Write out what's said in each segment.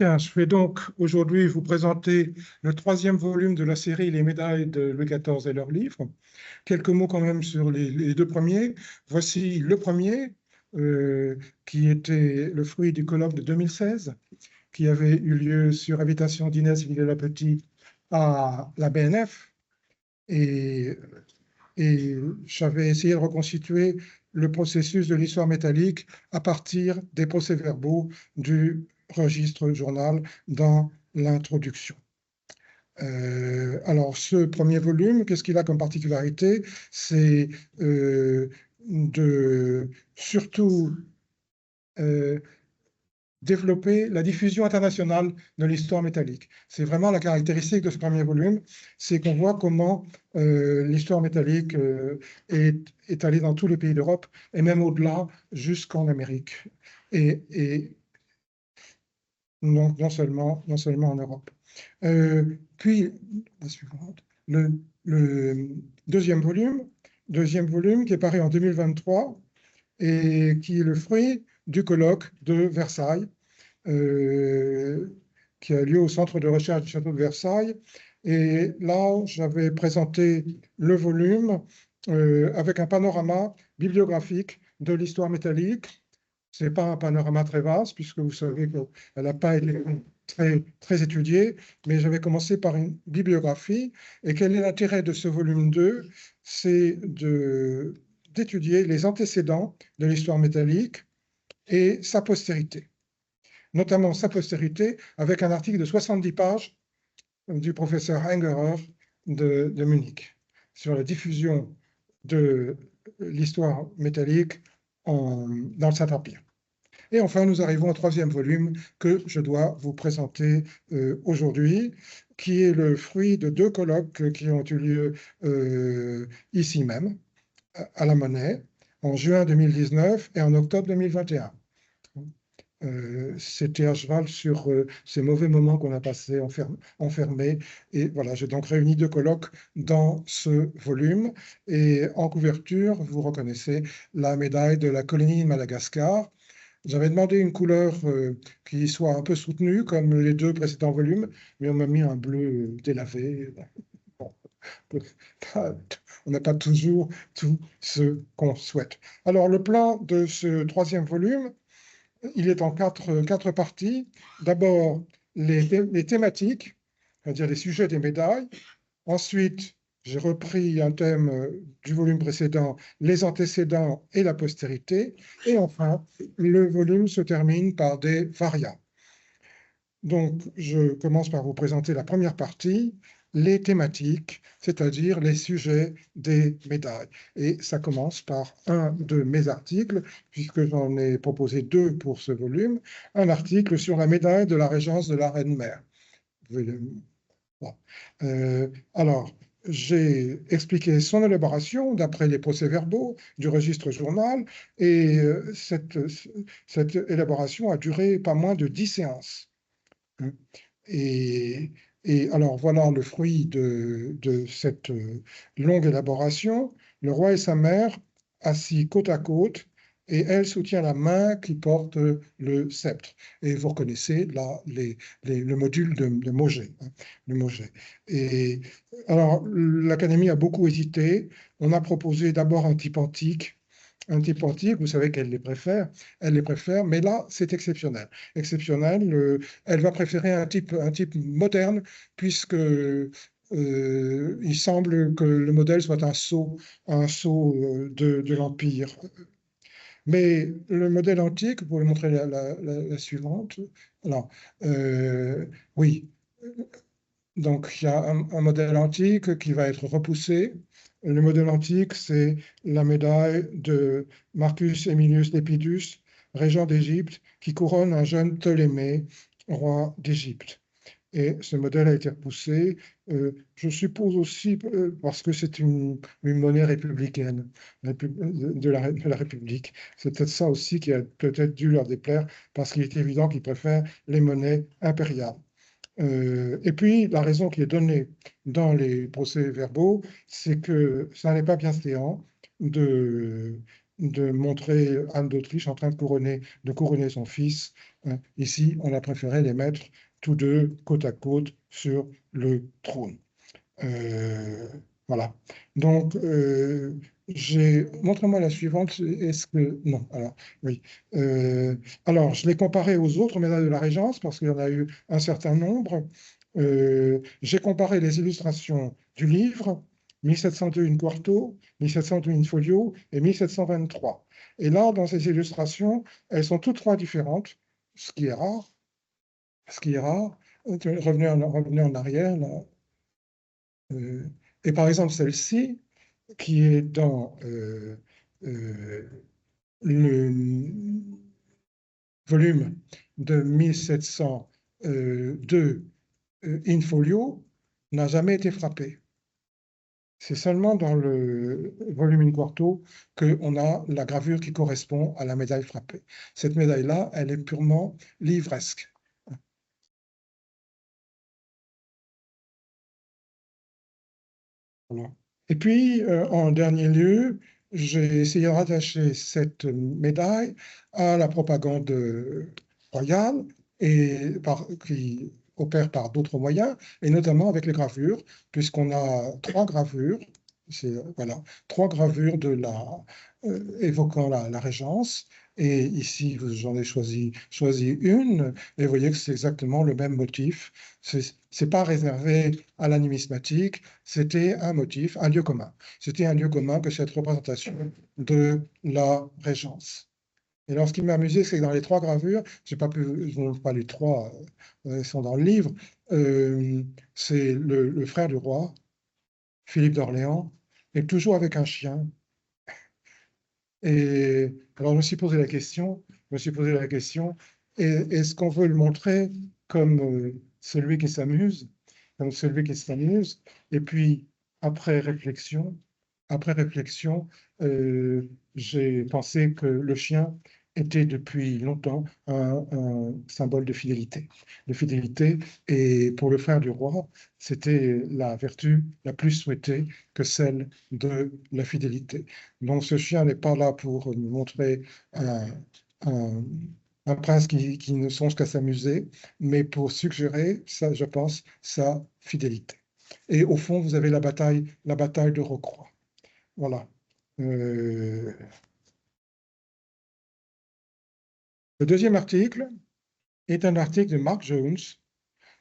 Bien, je vais donc aujourd'hui vous présenter le troisième volume de la série Les médailles de Louis XIV et leurs livres. Quelques mots quand même sur les deux premiers. Voici le premier, qui était le fruit du colloque de 2016, qui avait eu lieu sur invitation d'Inès Villela-Petit à la BNF. Et, et j'avais essayé de reconstituer le processus de l'histoire métallique à partir des procès-verbaux du registre journal dans l'introduction. Alors, ce premier volume, qu'est-ce qu'il a comme particularité? C'est de surtout euh, développer la diffusion internationale de l'histoire métallique. C'est vraiment la caractéristique de ce premier volume, c'est qu'on voit comment l'histoire métallique est allée dans tous les pays d'Europe et même au-delà, jusqu'en Amérique. Et non seulement en Europe. Puis, la suivante, le deuxième volume qui est paru en 2023 et qui est le fruit du colloque de Versailles, qui a lieu au centre de recherche du château de Versailles. Et là, j'avais présenté le volume avec un panorama bibliographique de l'histoire métallique. Ce n'est pas un panorama très vaste, puisque vous savez qu'elle n'a pas été très étudiée, mais j'avais commencé par une bibliographie. Et quel est l'intérêt de ce volume 2? C'est d'étudier les antécédents de l'histoire métallique et sa postérité, notamment sa postérité, avec un article de 70 pages du professeur Engerer de Munich sur la diffusion de l'histoire métallique dans le Saint-Empire. Et enfin, nous arrivons au troisième volume que je dois vous présenter aujourd'hui, qui est le fruit de deux colloques qui ont eu lieu ici même, à la Monnaie, en juin 2019 et en octobre 2021. C'était à cheval sur ces mauvais moments qu'on a passés enfermés. Et voilà, j'ai donc réuni deux colloques dans ce volume. Et en couverture, vous reconnaissez la médaille de la colonie de Madagascar. J'avais demandé une couleur qui soit un peu soutenue, comme les deux précédents volumes, mais on m'a mis un bleu délavé. Bon, on n'a pas toujours tout ce qu'on souhaite. Alors, le plan de ce troisième volume, il est en quatre parties. D'abord, les thématiques, c'est-à-dire les sujets des médailles. Ensuite, j'ai repris un thème du volume précédent, les antécédents et la postérité. Et enfin, le volume se termine par des variables. Donc, je commence par vous présenter la première partie, les thématiques, c'est-à-dire les sujets des médailles. Et ça commence par un de mes articles, puisque j'en ai proposé deux pour ce volume, un article sur la médaille de la régence de la Reine-Mère. Bon. Alors, j'ai expliqué son élaboration d'après les procès-verbaux du registre journal, et cette élaboration a duré pas moins de 10 séances. Et, alors voilà le fruit de cette longue élaboration. Le roi et sa mère assis côte à côte, et elle soutient la main qui porte le sceptre. Et vous reconnaissez là le module de Mauger. De Mauger. Et alors l'Académie a beaucoup hésité. On a proposé d'abord un type antique, vous savez qu'elle les préfère, mais là, c'est exceptionnel. Exceptionnel, elle va préférer un type moderne, puisque il semble que le modèle soit un sceau de l'Empire. Mais le modèle antique, vous pouvez montrer la suivante. Alors, oui, donc il y a un modèle antique qui va être repoussé. Le modèle antique, c'est la médaille de Marcus Aemilius Lepidus, régent d'Égypte, qui couronne un jeune Ptolémée, roi d'Égypte. Et ce modèle a été repoussé, je suppose aussi parce que c'est une monnaie républicaine de la République. C'est peut-être ça aussi qui a peut-être dû leur déplaire, parce qu'il est évident qu'ils préfèrent les monnaies impériales. Et puis, la raison qui est donnée dans les procès-verbaux, c'est que ça n'est pas bienséant de montrer Anne d'Autriche en train de couronner son fils. Ici, on a préféré les mettre tous deux côte à côte sur le trône. Euh, voilà. Donc, montrez-moi la suivante. Est-ce que... Non, alors, oui. Alors, je l'ai comparé aux autres médailles de la Régence parce qu'il y en a eu un certain nombre. J'ai comparé les illustrations du livre, 1702 in quarto, 1702 in folio et 1723. Et là, dans ces illustrations, elles sont toutes trois différentes, ce qui est rare. Ce qui est rare. Revenez en arrière, là. Euh, et par exemple, celle-ci, qui est dans le volume de 1702 in folio, n'a jamais été frappée. C'est seulement dans le volume in quarto qu'on a la gravure qui correspond à la médaille frappée. Cette médaille-là, elle est purement livresque. Voilà. Et puis, en dernier lieu, j'ai essayé de rattacher cette médaille à la propagande royale qui opère par d'autres moyens, et notamment avec les gravures, puisqu'on a trois gravures, voilà, trois gravures évoquant la Régence. Et ici, j'en ai choisi une, et vous voyez que c'est exactement le même motif. C'est pas réservé à la numismatique, c'était un motif, un lieu commun. C'était un lieu commun que cette représentation de la Régence. Et alors, ce qui m'a amusé, c'est que dans les trois gravures, j'ai pas pu, je ne montre pas les trois, elles sont dans le livre, c'est le frère du roi, Philippe d'Orléans, est toujours avec un chien. Et alors, je me suis posé la question, est-ce qu'on veut le montrer comme celui qui s'amuse, comme celui qui s'amuse? Et puis, après réflexion, après réflexion, j'ai pensé que le chien était depuis longtemps un symbole de fidélité. De fidélité, et pour le frère du roi, c'était la vertu la plus souhaitée que celle de la fidélité. Donc ce chien n'est pas là pour nous montrer un, un- un prince qui ne songe qu'à s'amuser, mais pour suggérer, ça, je pense, sa fidélité. Et au fond, vous avez la bataille de Rocroi. Voilà. Euh, le deuxième article est un article de Mark Jones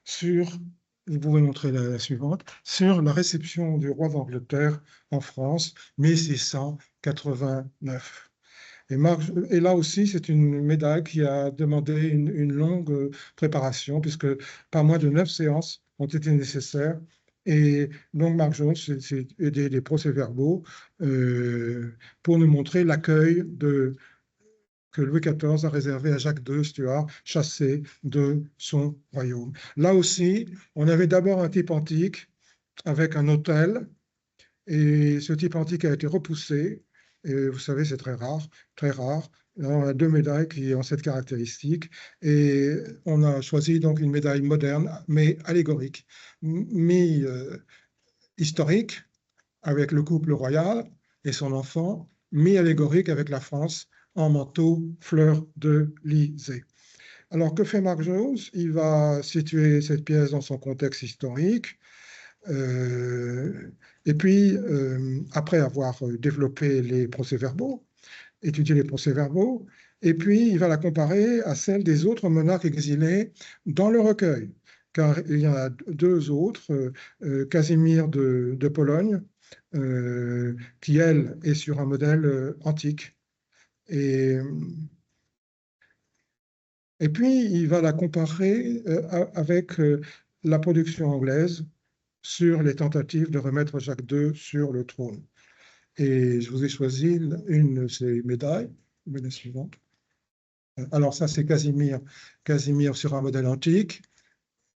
sur, vous pouvez montrer la suivante, sur la réception du roi d'Angleterre en France, 1689. Et là aussi, c'est une médaille qui a demandé une longue préparation, puisque pas moins de 9 séances ont été nécessaires. Et donc, Mark Jones s'est aidé des procès-verbaux pour nous montrer l'accueil que Louis XIV a réservé à Jacques II Stuart, chassé de son royaume. Là aussi, on avait d'abord un type antique avec un hôtel, et ce type antique a été repoussé. Et vous savez, c'est très rare, très rare. Là, on a deux médailles qui ont cette caractéristique. Et on a choisi donc une médaille moderne, mais allégorique, mi-historique, avec le couple royal et son enfant, mi-allégorique avec la France en manteau fleur de lysée. Alors, que fait Mark Jones? Il va situer cette pièce dans son contexte historique. Et puis, après avoir développé les procès-verbaux, étudié les procès-verbaux, et puis il va la comparer à celle des autres monarques exilés dans le recueil, car il y en a deux autres, Casimir de Pologne, qui, elle, est sur un modèle antique. Et, et puis, il va la comparer avec la production anglaise sur les tentatives de remettre Jacques II sur le trône. Et je vous ai choisi une de ces médailles, la suivante. Alors ça, c'est Casimir sur un modèle antique.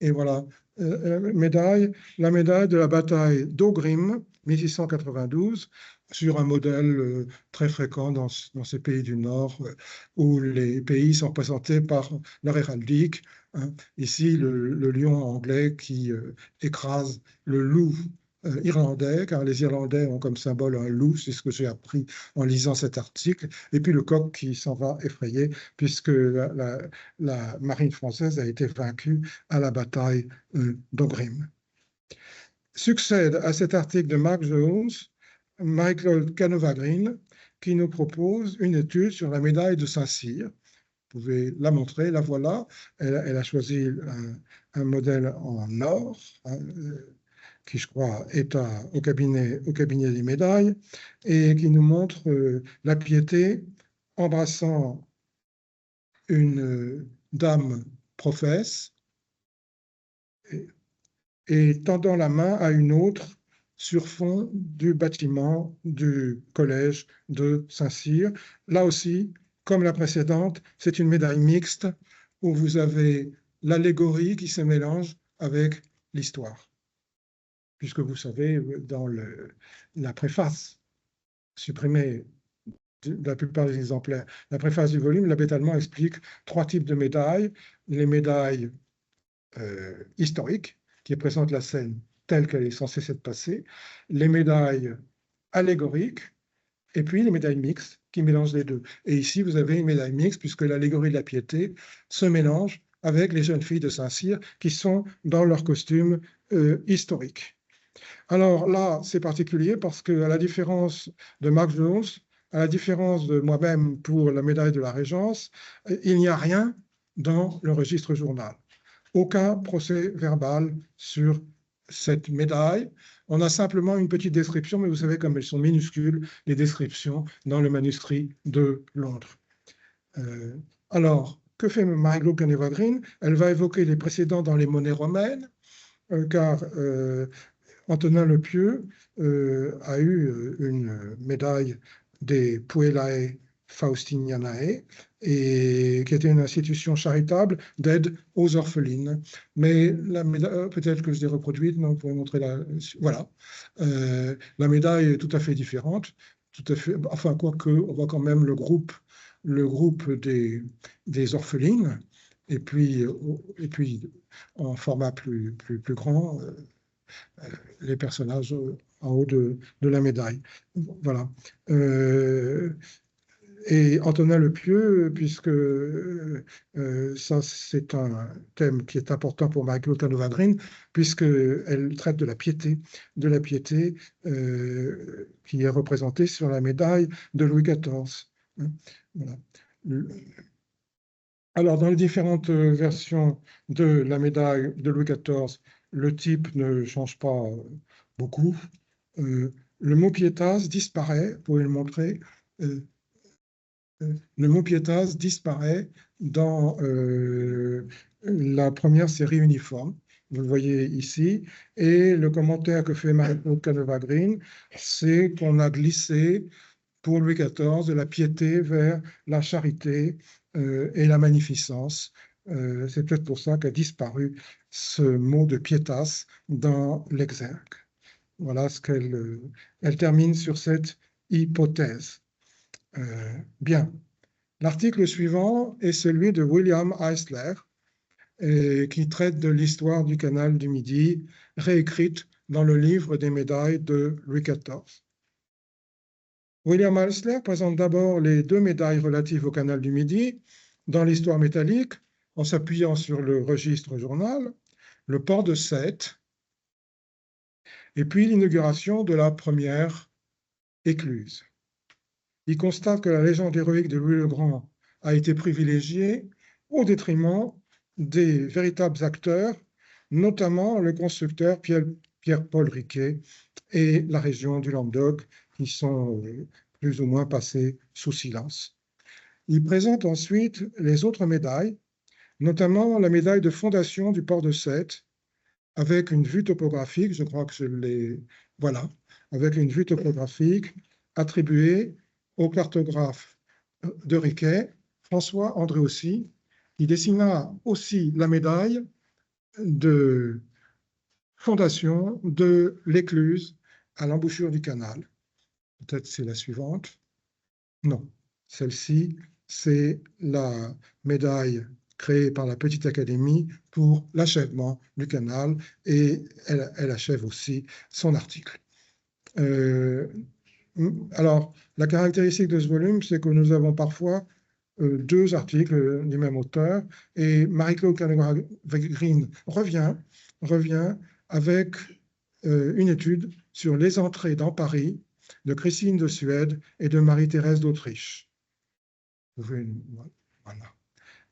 Et voilà, la médaille de la bataille d'Augrim, 1692, sur un modèle très fréquent dans ces pays du Nord, où les pays sont représentés par leur héraldique. Hein. Ici, le lion anglais qui écrase le loup irlandais, car les Irlandais ont comme symbole un loup, c'est ce que j'ai appris en lisant cet article, et puis le coq qui s'en va effrayé, puisque la marine française a été vaincue à la bataille d'Augrim. Succède à cet article de Mark Jones, Michael Canova-Green, qui nous propose une étude sur la médaille de Saint-Cyr. Vous pouvez la montrer, la voilà. Elle a choisi un modèle en or, hein, qui, je crois, est au cabinet des médailles, et qui nous montre la Piété embrassant une dame professe et tendant la main à une autre sur fond du bâtiment du collège de Saint-Cyr. Là aussi, comme la précédente, c'est une médaille mixte où vous avez l'allégorie qui se mélange avec l'histoire. Puisque vous savez, dans la préface supprimée de la plupart des exemplaires, la préface du volume, l'abbé Tallemant explique 3 types de médailles. Les médailles historiques, qui présentent la scène telle qu'elle est censée s'être passée, les médailles allégoriques, et puis les médailles mixtes qui mélangent les deux. Et ici, vous avez une médaille mixte, puisque l'allégorie de la piété se mélange avec les jeunes filles de Saint-Cyr qui sont dans leur costume historique. Alors là, c'est particulier parce qu'à la différence de Mark Jones, à la différence de moi-même pour la médaille de la Régence, il n'y a rien dans le registre journal. Aucun procès verbal sur cette médaille. On a simplement une petite description, mais vous savez comme elles sont minuscules, les descriptions dans le manuscrit de Londres. Alors, que fait Margot Caneva-Green? Elle va évoquer les précédents dans les monnaies romaines, car Antonin Le Pieux a eu une médaille des Puellae Faustinianae, et qui était une institution charitable d'aide aux orphelines. Mais la médaille, peut-être que je l'ai reproduite, non, vous pouvez montrer voilà. La médaille est tout à fait différente, tout à fait, enfin, quoique, on voit quand même le groupe des orphelines, et puis en format plus grand, les personnages en haut de la médaille. Voilà. Et Antonin Le Pieux, puisque ça c'est un thème qui est important pour Margot Canova-Green, puisqu'elle traite de la piété qui est représentée sur la médaille de Louis XIV. Voilà. Alors, dans les différentes versions de la médaille de Louis XIV, le type ne change pas beaucoup. Le mot pietas disparaît, vous pouvez le montrer. Le mot pietas disparaît dans la première série uniforme. Vous le voyez ici. Et le commentaire que fait Margot Canova-Green, c'est qu'on a glissé pour Louis XIV de la piété vers la charité et la magnificence. C'est peut-être pour ça qu'a disparu ce mot de pietas dans l'exergue. Voilà ce qu'elle elle termine sur cette hypothèse. Bien. L'article suivant est celui de William Eisler, qui traite de l'histoire du canal du Midi, réécrite dans le livre des médailles de Louis XIV. William Eisler présente d'abord les 2 médailles relatives au canal du Midi dans l'histoire métallique, en s'appuyant sur le registre journal, le port de Sète, et puis l'inauguration de la première écluse. Il constate que la légende héroïque de Louis le Grand a été privilégiée au détriment des véritables acteurs, notamment le constructeur Pierre-Paul Riquet et la région du Languedoc, qui sont plus ou moins passés sous silence. Il présente ensuite les autres médailles, notamment la médaille de fondation du port de Sète, avec une vue topographique, je crois que je l'ai... Voilà, avec une vue topographique attribuée au cartographe de Riquet, François Andréossy, qui dessina aussi la médaille de fondation de l'écluse à l'embouchure du canal. Peut-être c'est la suivante. Non, celle-ci, c'est la médaille créée par la Petite Académie pour l'achèvement du canal, et elle achève aussi son article. Alors, la caractéristique de ce volume, c'est que nous avons parfois deux articles du même auteur, et Marie-Claude Green revient avec une étude sur les entrées dans Paris de Christine de Suède et de Marie-Thérèse d'Autriche. Voilà.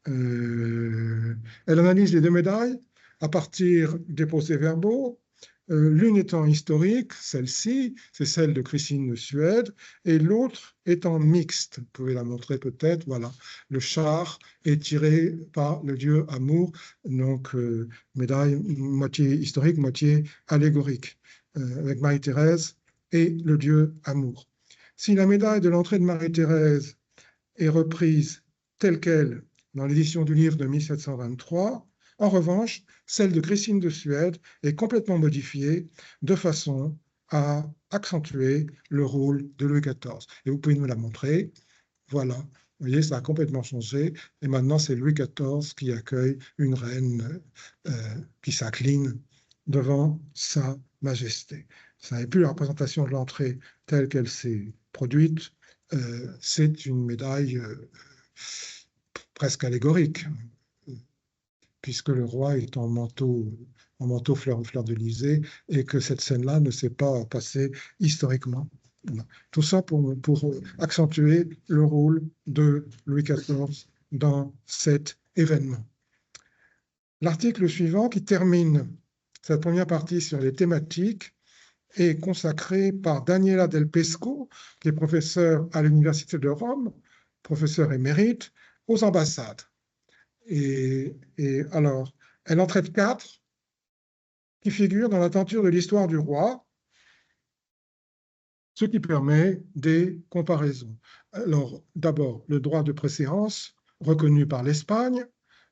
Elle analyse les deux médailles à partir des procès-verbaux, l'une étant historique, celle-ci, c'est celle de Christine de Suède, et l'autre étant mixte. Vous pouvez la montrer peut-être, voilà. Le char est tiré par le dieu Amour, donc médaille moitié historique, moitié allégorique, avec Marie-Thérèse et le dieu Amour. Si la médaille de l'entrée de Marie-Thérèse est reprise telle qu'elle dans l'édition du livre de 1723, en revanche, celle de Christine de Suède est complètement modifiée de façon à accentuer le rôle de Louis XIV. Et vous pouvez nous la montrer. Voilà. Vous voyez, ça a complètement changé. Et maintenant, c'est Louis XIV qui accueille une reine qui s'incline devant sa majesté. Ça n'est plus la représentation de l'entrée telle qu'elle s'est produite. C'est une médaille presque allégorique, puisque le roi est en manteau fleur d'Élysée, et que cette scène-là ne s'est pas passée historiquement. Voilà. Tout ça pour accentuer le rôle de Louis XIV dans cet événement. L'article suivant, qui termine cette première partie sur les thématiques, est consacré par Daniela Del Pesco, qui est professeur à l'Université de Rome, professeur émérite, aux ambassades. Et alors, elle en traite 4 qui figurent dans la tenture de l'histoire du roi, ce qui permet des comparaisons. Alors, d'abord, le droit de préséance reconnu par l'Espagne,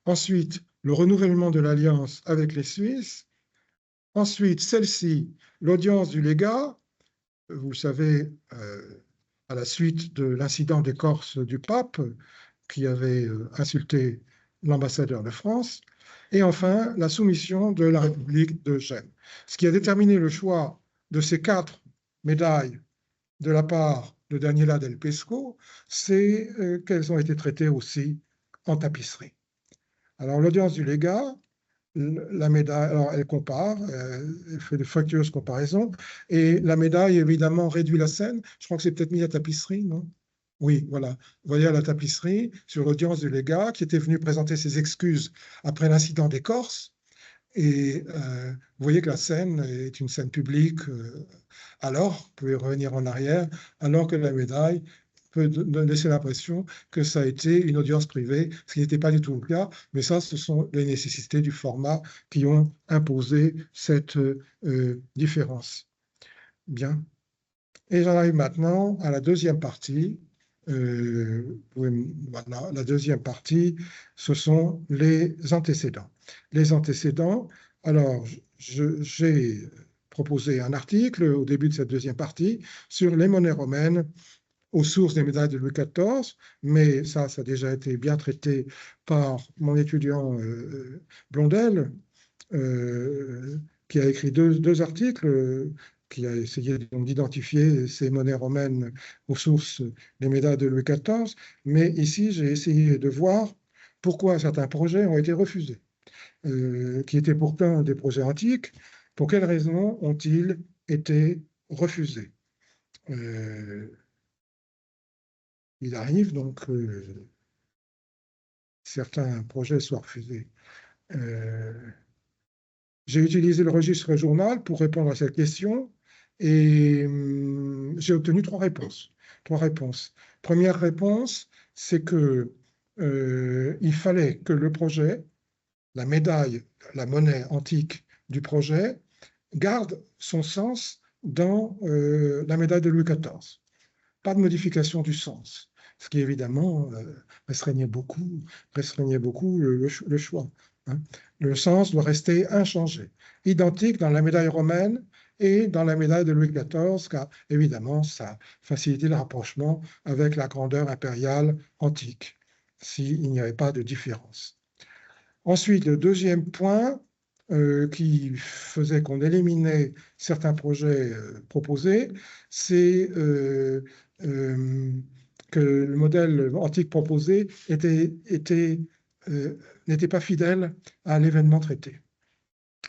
ensuite, le renouvellement de l'alliance avec les Suisses, ensuite, celle-ci, l'audience du légat, vous le savez, à la suite de l'incident d'écorce du pape qui avait insulté l'ambassadeur de France, et enfin la soumission de la République de Gênes. Ce qui a déterminé le choix de ces 4 médailles de la part de Daniela Del Pesco, c'est qu'elles ont été traitées aussi en tapisserie. Alors l'audience du légat, la médaille, alors elle compare, elle fait de fructueuses comparaisons, et la médaille évidemment réduit la scène. Je crois que c'est peut-être mis à tapisserie, non? Oui, voilà. Vous voyez à la tapisserie, sur l'audience du légat, qui était venu présenter ses excuses après l'incident des Corses. Et vous voyez que la scène est une scène publique. Alors, vous pouvez revenir en arrière, alors que la médaille peut laisser l'impression que ça a été une audience privée, ce qui n'était pas du tout le cas. Mais ça, ce sont les nécessités du format qui ont imposé cette différence. Bien. Et j'en arrive maintenant à la deuxième partie. Voilà, la deuxième partie, ce sont les antécédents. Les antécédents, alors j'ai proposé un article au début de cette deuxième partie sur les monnaies romaines aux sources des médailles de Louis XIV, mais ça a déjà été bien traité par mon étudiant Blondel, qui a écrit deux articles, qui a essayé d'identifier ces monnaies romaines aux sources des médailles de Louis XIV, mais ici j'ai essayé de voir pourquoi certains projets ont été refusés, qui étaient pourtant des projets antiques. Pour quelles raisons ont-ils été refusés? Il arrive donc que certains projets soient refusés. J'ai utilisé le registre journal pour répondre à cette question et j'ai obtenu 3 réponses. 3 réponses. Première réponse, c'est que il fallait que le projet, la médaille, la monnaie antique du projet, garde son sens dans la médaille de Louis XIV. Pas de modification du sens, ce qui évidemment restreignait beaucoup le choix. Hein. Le sens doit rester inchangé, identique dans la médaille romaine et dans la médaille de Louis XIV, car évidemment, ça facilitait le rapprochement avec la grandeur impériale antique, s'il n'y avait pas de différence. Ensuite, le deuxième point qui faisait qu'on éliminait certains projets proposés, c'est que le modèle antique proposé n'était pas fidèle à l'événement traité,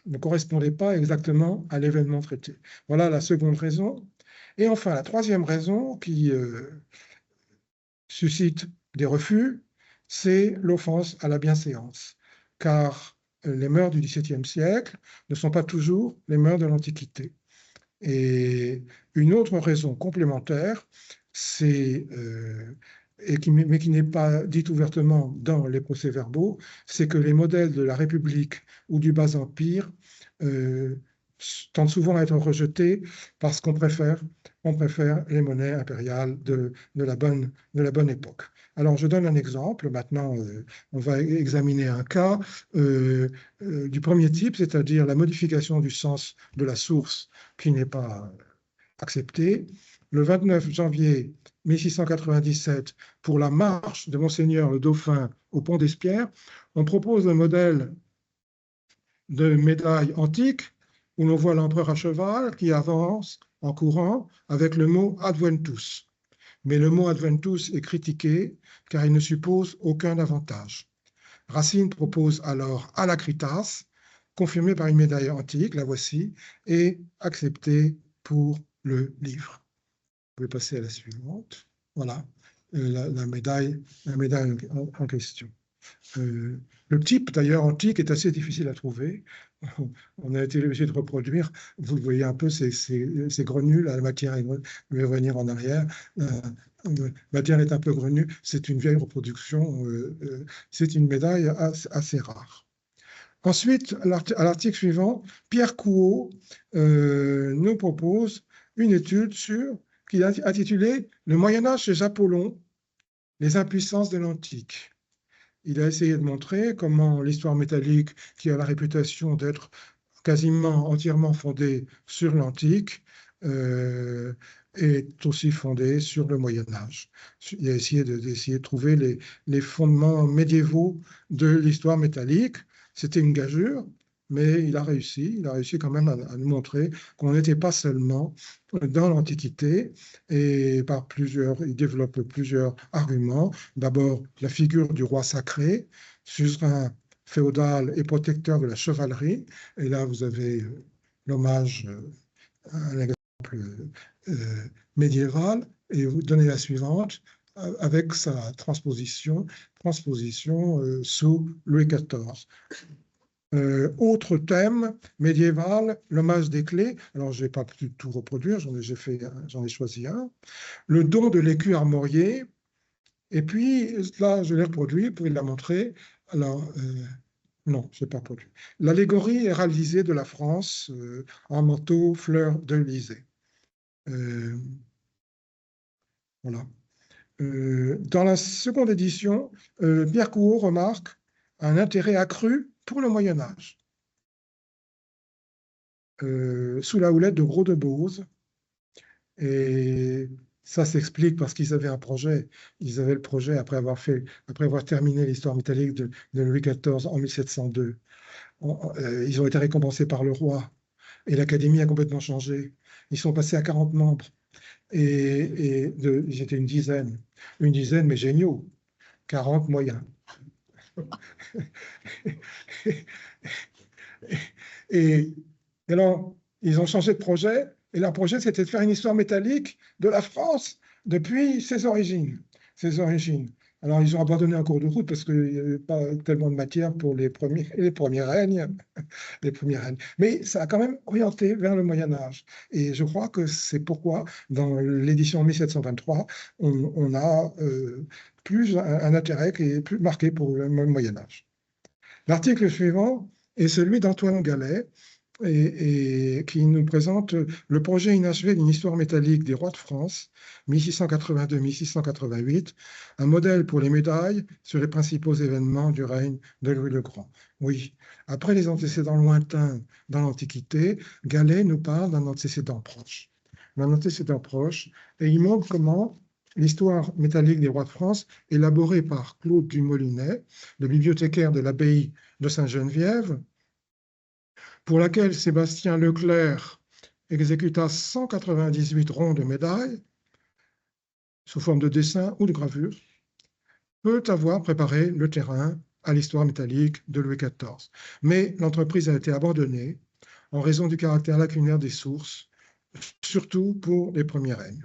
ne correspondait pas exactement à l'événement traité. Voilà la seconde raison. Et enfin, la troisième raison qui suscite des refus, c'est l'offense à la bienséance, car les mœurs du XVIIe siècle ne sont pas toujours les mœurs de l'Antiquité. Et une autre raison complémentaire, mais qui n'est pas dite ouvertement dans les procès-verbaux, c'est que les modèles de la République ou du Bas-Empire tendent souvent à être rejetés parce on préfère les monnaies impériales de la bonne époque. Alors, je donne un exemple. Maintenant, on va examiner un cas du premier type, c'est-à-dire la modification du sens de la source qui n'est pas accepté. Le 29 janvier 1697, pour la marche de Monseigneur le Dauphin au Pont d'Espierres, on propose un modèle de médaille antique où l'on voit l'empereur à cheval qui avance en courant avec le mot adventus. Mais le mot adventus est critiqué car il ne suppose aucun avantage. Racine propose alors alacritas, confirmée par une médaille antique, la voici, et acceptée pour le livre. Vous pouvez passer à la suivante. Voilà la médaille en question. Le type, d'ailleurs, antique est assez difficile à trouver. On a été obligé de reproduire. Vous voyez un peu ces grenues, la matière, je vais revenir en arrière. La matière est un peu grenue. C'est une vieille reproduction. C'est une médaille assez rare. Ensuite, à l'article suivant, Pierre Couot nous propose une étude qu'il a intitulée « Le Moyen-Âge chez Apollon, les impuissances de l'Antique ». Il a essayé de montrer comment l'histoire métallique, qui a la réputation d'être quasiment entièrement fondée sur l'Antique, est aussi fondée sur le Moyen-Âge. Il a essayé de trouver les fondements médiévaux de l'histoire métallique. C'était une gageure, mais il a réussi quand même à nous montrer qu'on n'était pas seulement dans l'Antiquité, et il développe plusieurs arguments. D'abord, la figure du roi sacré, suzerain féodal et protecteur de la chevalerie. Et là, vous avez l'hommage à un exemple médiéval, et vous donnez la suivante avec sa transposition sous Louis XIV. Autre thème médiéval, l'hommage des clés. Alors, je n'ai pas pu tout reproduire, j'en ai choisi un. Le don de l'écu armorié. Et puis, là, je l'ai reproduit, vous pouvez la montrer. Alors, non, je n'ai pas produit. L'allégorie héraldisée de la France en manteau fleur de l'Élysée. Voilà. Dans la seconde édition, Pierre Couot remarque un intérêt accru pour le Moyen-Âge. Sous la houlette de Gros de Beauze. Et ça s'explique parce qu'ils avaient un projet. Ils avaient le projet après avoir terminé l'histoire métallique de Louis XIV en 1702. Ils ont été récompensés par le roi. Et l'Académie a complètement changé. Ils sont passés à 40 membres. Et ils étaient une dizaine, mais géniaux. 40 moyens. Et alors, ils ont changé de projet. Et leur projet, c'était de faire une histoire métallique de la France depuis ses origines. Alors, ils ont abandonné un cours de route parce qu'il n'y avait pas tellement de matière pour les premiers règnes. Mais ça a quand même orienté vers le Moyen-Âge. Et je crois que c'est pourquoi, dans l'édition 1723, on a plus un intérêt qui est plus marqué pour le Moyen-Âge. L'article suivant est celui d'Antoine Gallet, et qui nous présente le projet inachevé d'une histoire métallique des rois de France, 1682-1688, un modèle pour les médailles sur les principaux événements du règne de Louis le Grand. Oui, après les antécédents lointains dans l'Antiquité, Gallet nous parle d'un antécédent proche. Et il montre comment l'histoire métallique des rois de France, élaborée par Claude Dumolinet, le bibliothécaire de l'abbaye de Sainte-Geneviève, pour laquelle Sébastien Leclerc exécuta 198 ronds de médailles sous forme de dessin ou de gravure, peut avoir préparé le terrain à l'histoire métallique de Louis XIV. Mais l'entreprise a été abandonnée en raison du caractère lacunaire des sources, surtout pour les premiers règnes.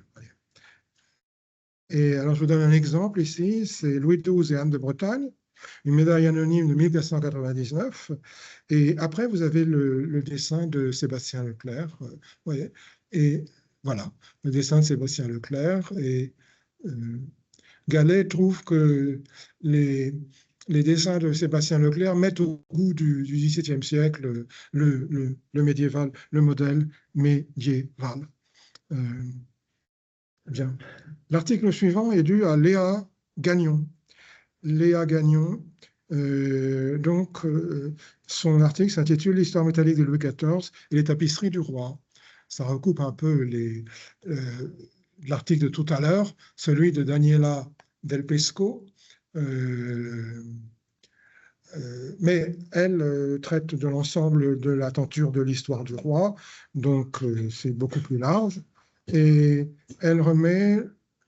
Et alors, je vous donne un exemple ici, c'est Louis XII et Anne de Bretagne, une médaille anonyme de 1499. Et après, vous avez le dessin de Sébastien Leclerc. Voyez, et voilà, le dessin de Sébastien Leclerc. Et Gallet trouve que les dessins de Sébastien Leclerc mettent au goût du XVIIe siècle le médiéval, le modèle médiéval. Bien. L'article suivant est dû à Léa Gagnon. Léa Gagnon, son article s'intitule L'histoire métallique de Louis XIV et les tapisseries du roi. Ça recoupe un peu l'article de tout à l'heure, celui de Daniela Del Pesco, mais elle traite de l'ensemble de la tenture de l'histoire du roi, donc c'est beaucoup plus large, et elle remet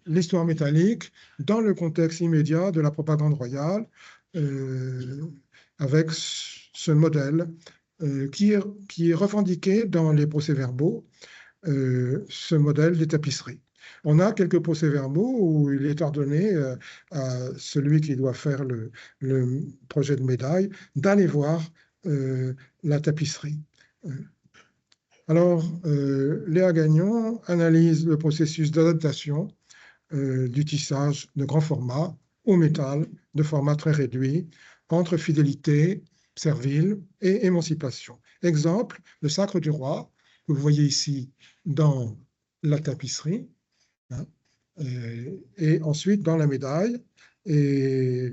l'histoire métallique dans le contexte immédiat de la propagande royale, avec ce modèle qui est revendiqué dans les procès-verbaux, ce modèle des tapisseries. On a quelques procès-verbaux où il est ordonné à celui qui doit faire le projet de médaille d'aller voir la tapisserie. Alors, Léa Gagnon analyse le processus d'adaptation du tissage de grand format au métal de format très réduit entre fidélité, servile et émancipation. Exemple, le sacre du roi, que vous voyez ici dans la tapisserie, hein, et ensuite dans la médaille. Et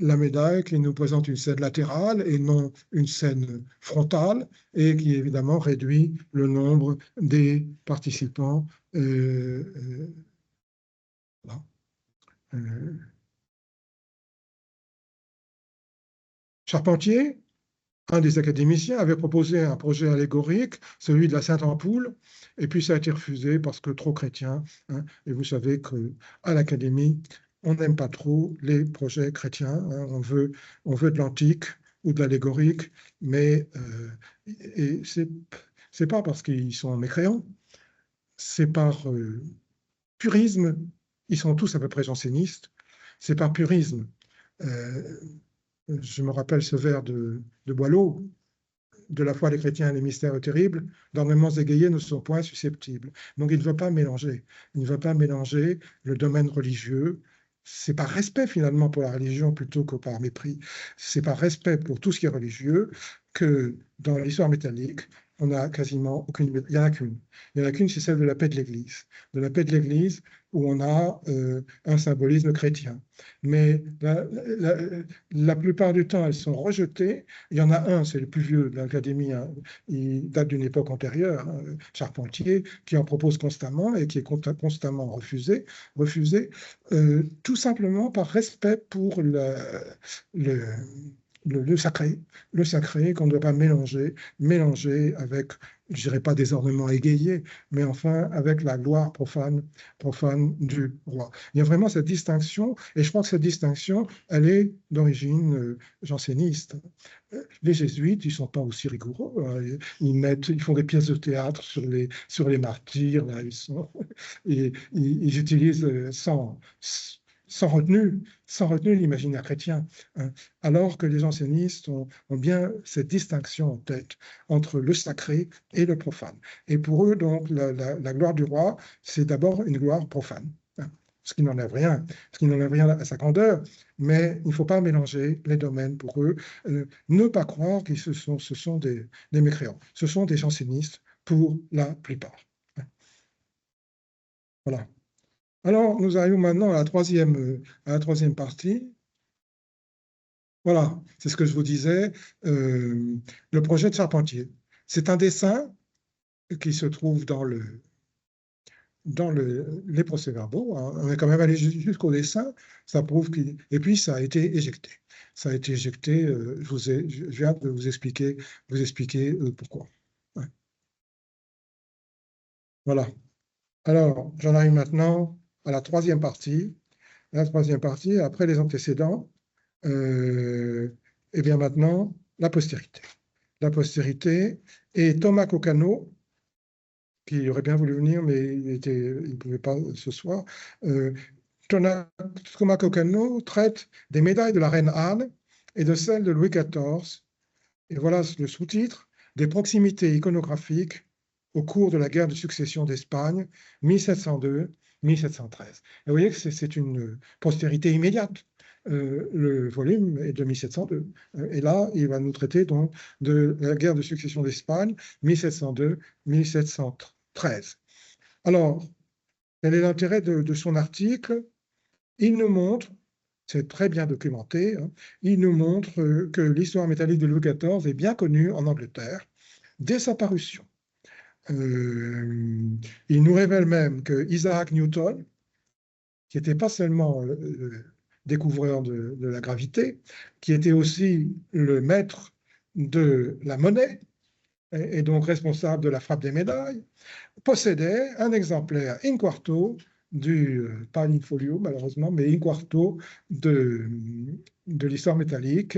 la médaille qui nous présente une scène latérale et non une scène frontale, et qui évidemment réduit le nombre des participants. Voilà. Charpentier, un des académiciens, avait proposé un projet allégorique, celui de la Sainte-Ampoule, et puis ça a été refusé parce que trop chrétien, hein, et vous savez qu'à l'Académie, on n'aime pas trop les projets chrétiens, hein, on veut de l'antique ou de l'allégorique, mais et c'est pas parce qu'ils sont mécréants, c'est par purisme, ils sont tous à peu près jansénistes, c'est par purisme. Je me rappelle ce vers de Boileau, de la foi des chrétiens et les mystères terribles, d'ornements égayés ne sont point susceptibles. Donc il ne veut pas mélanger. Il ne veut pas mélanger le domaine religieux. C'est par respect finalement pour la religion plutôt que par mépris. C'est par respect pour tout ce qui est religieux que dans l'histoire métallique, on n'a quasiment aucune. Il n'y en a qu'une. Il n'y en a qu'une, c'est celle de la paix de l'Église. De la paix de l'Église où on a un symbolisme chrétien. Mais la plupart du temps, elles sont rejetées. Il y en a un, c'est le plus vieux de l'Académie, hein, il date d'une époque antérieure, hein, Charpentier, qui en propose constamment et qui est constamment refusé tout simplement par respect pour le, le sacré qu'on ne doit pas mélanger avec, je dirais pas des ornements égayés, mais enfin avec la gloire profane du roi. Il y a vraiment cette distinction, et je crois que cette distinction, elle est d'origine janséniste. Les jésuites, ils ne sont pas aussi rigoureux, hein. Ils font des pièces de théâtre sur les martyrs, là, ils utilisent sans retenue l'imaginaire chrétien, hein, alors que les jansénistes ont bien cette distinction en tête entre le sacré et le profane. Et pour eux, donc, la gloire du roi, c'est d'abord une gloire profane, hein, ce qui n'enlève rien, à sa grandeur, mais il ne faut pas mélanger les domaines pour eux, ne pas croire que ce sont des mécréants, ce sont des jansénistes pour la plupart. Voilà. Alors, nous arrivons maintenant à la troisième partie. Voilà, c'est ce que je vous disais, le projet de Charpentier. C'est un dessin qui se trouve dans les procès-verbaux, hein. On est quand même allé jusqu'au dessin, ça prouve qu'il... Et puis, ça a été éjecté. Ça a été éjecté, je viens de vous expliquer pourquoi. Ouais. Voilà. Alors, j'en arrive maintenant à la troisième partie. La troisième partie, après les antécédents, et bien maintenant, la postérité. La postérité, et Thomas Coccano, qui aurait bien voulu venir, mais il ne pouvait pas ce soir. Thomas Coccano traite des médailles de la reine Anne et de celles de Louis XIV. Et voilà le sous-titre, des proximités iconographiques au cours de la guerre de succession d'Espagne, 1702-1713. Et vous voyez que c'est une postérité immédiate. Le volume est de 1702. Et là, il va nous traiter donc de la guerre de succession d'Espagne, 1702-1713. Alors, quel est l'intérêt de son article? Il nous montre, c'est très bien documenté, hein, il nous montre que l'histoire métallique de Louis XIV est bien connue en Angleterre dès sa parution. Il nous révèle même que Isaac Newton, qui n'était pas seulement découvreur de la gravité, qui était aussi le maître de la monnaie, et donc responsable de la frappe des médailles, possédait un exemplaire in quarto pas in folio malheureusement, mais in quarto de l'histoire métallique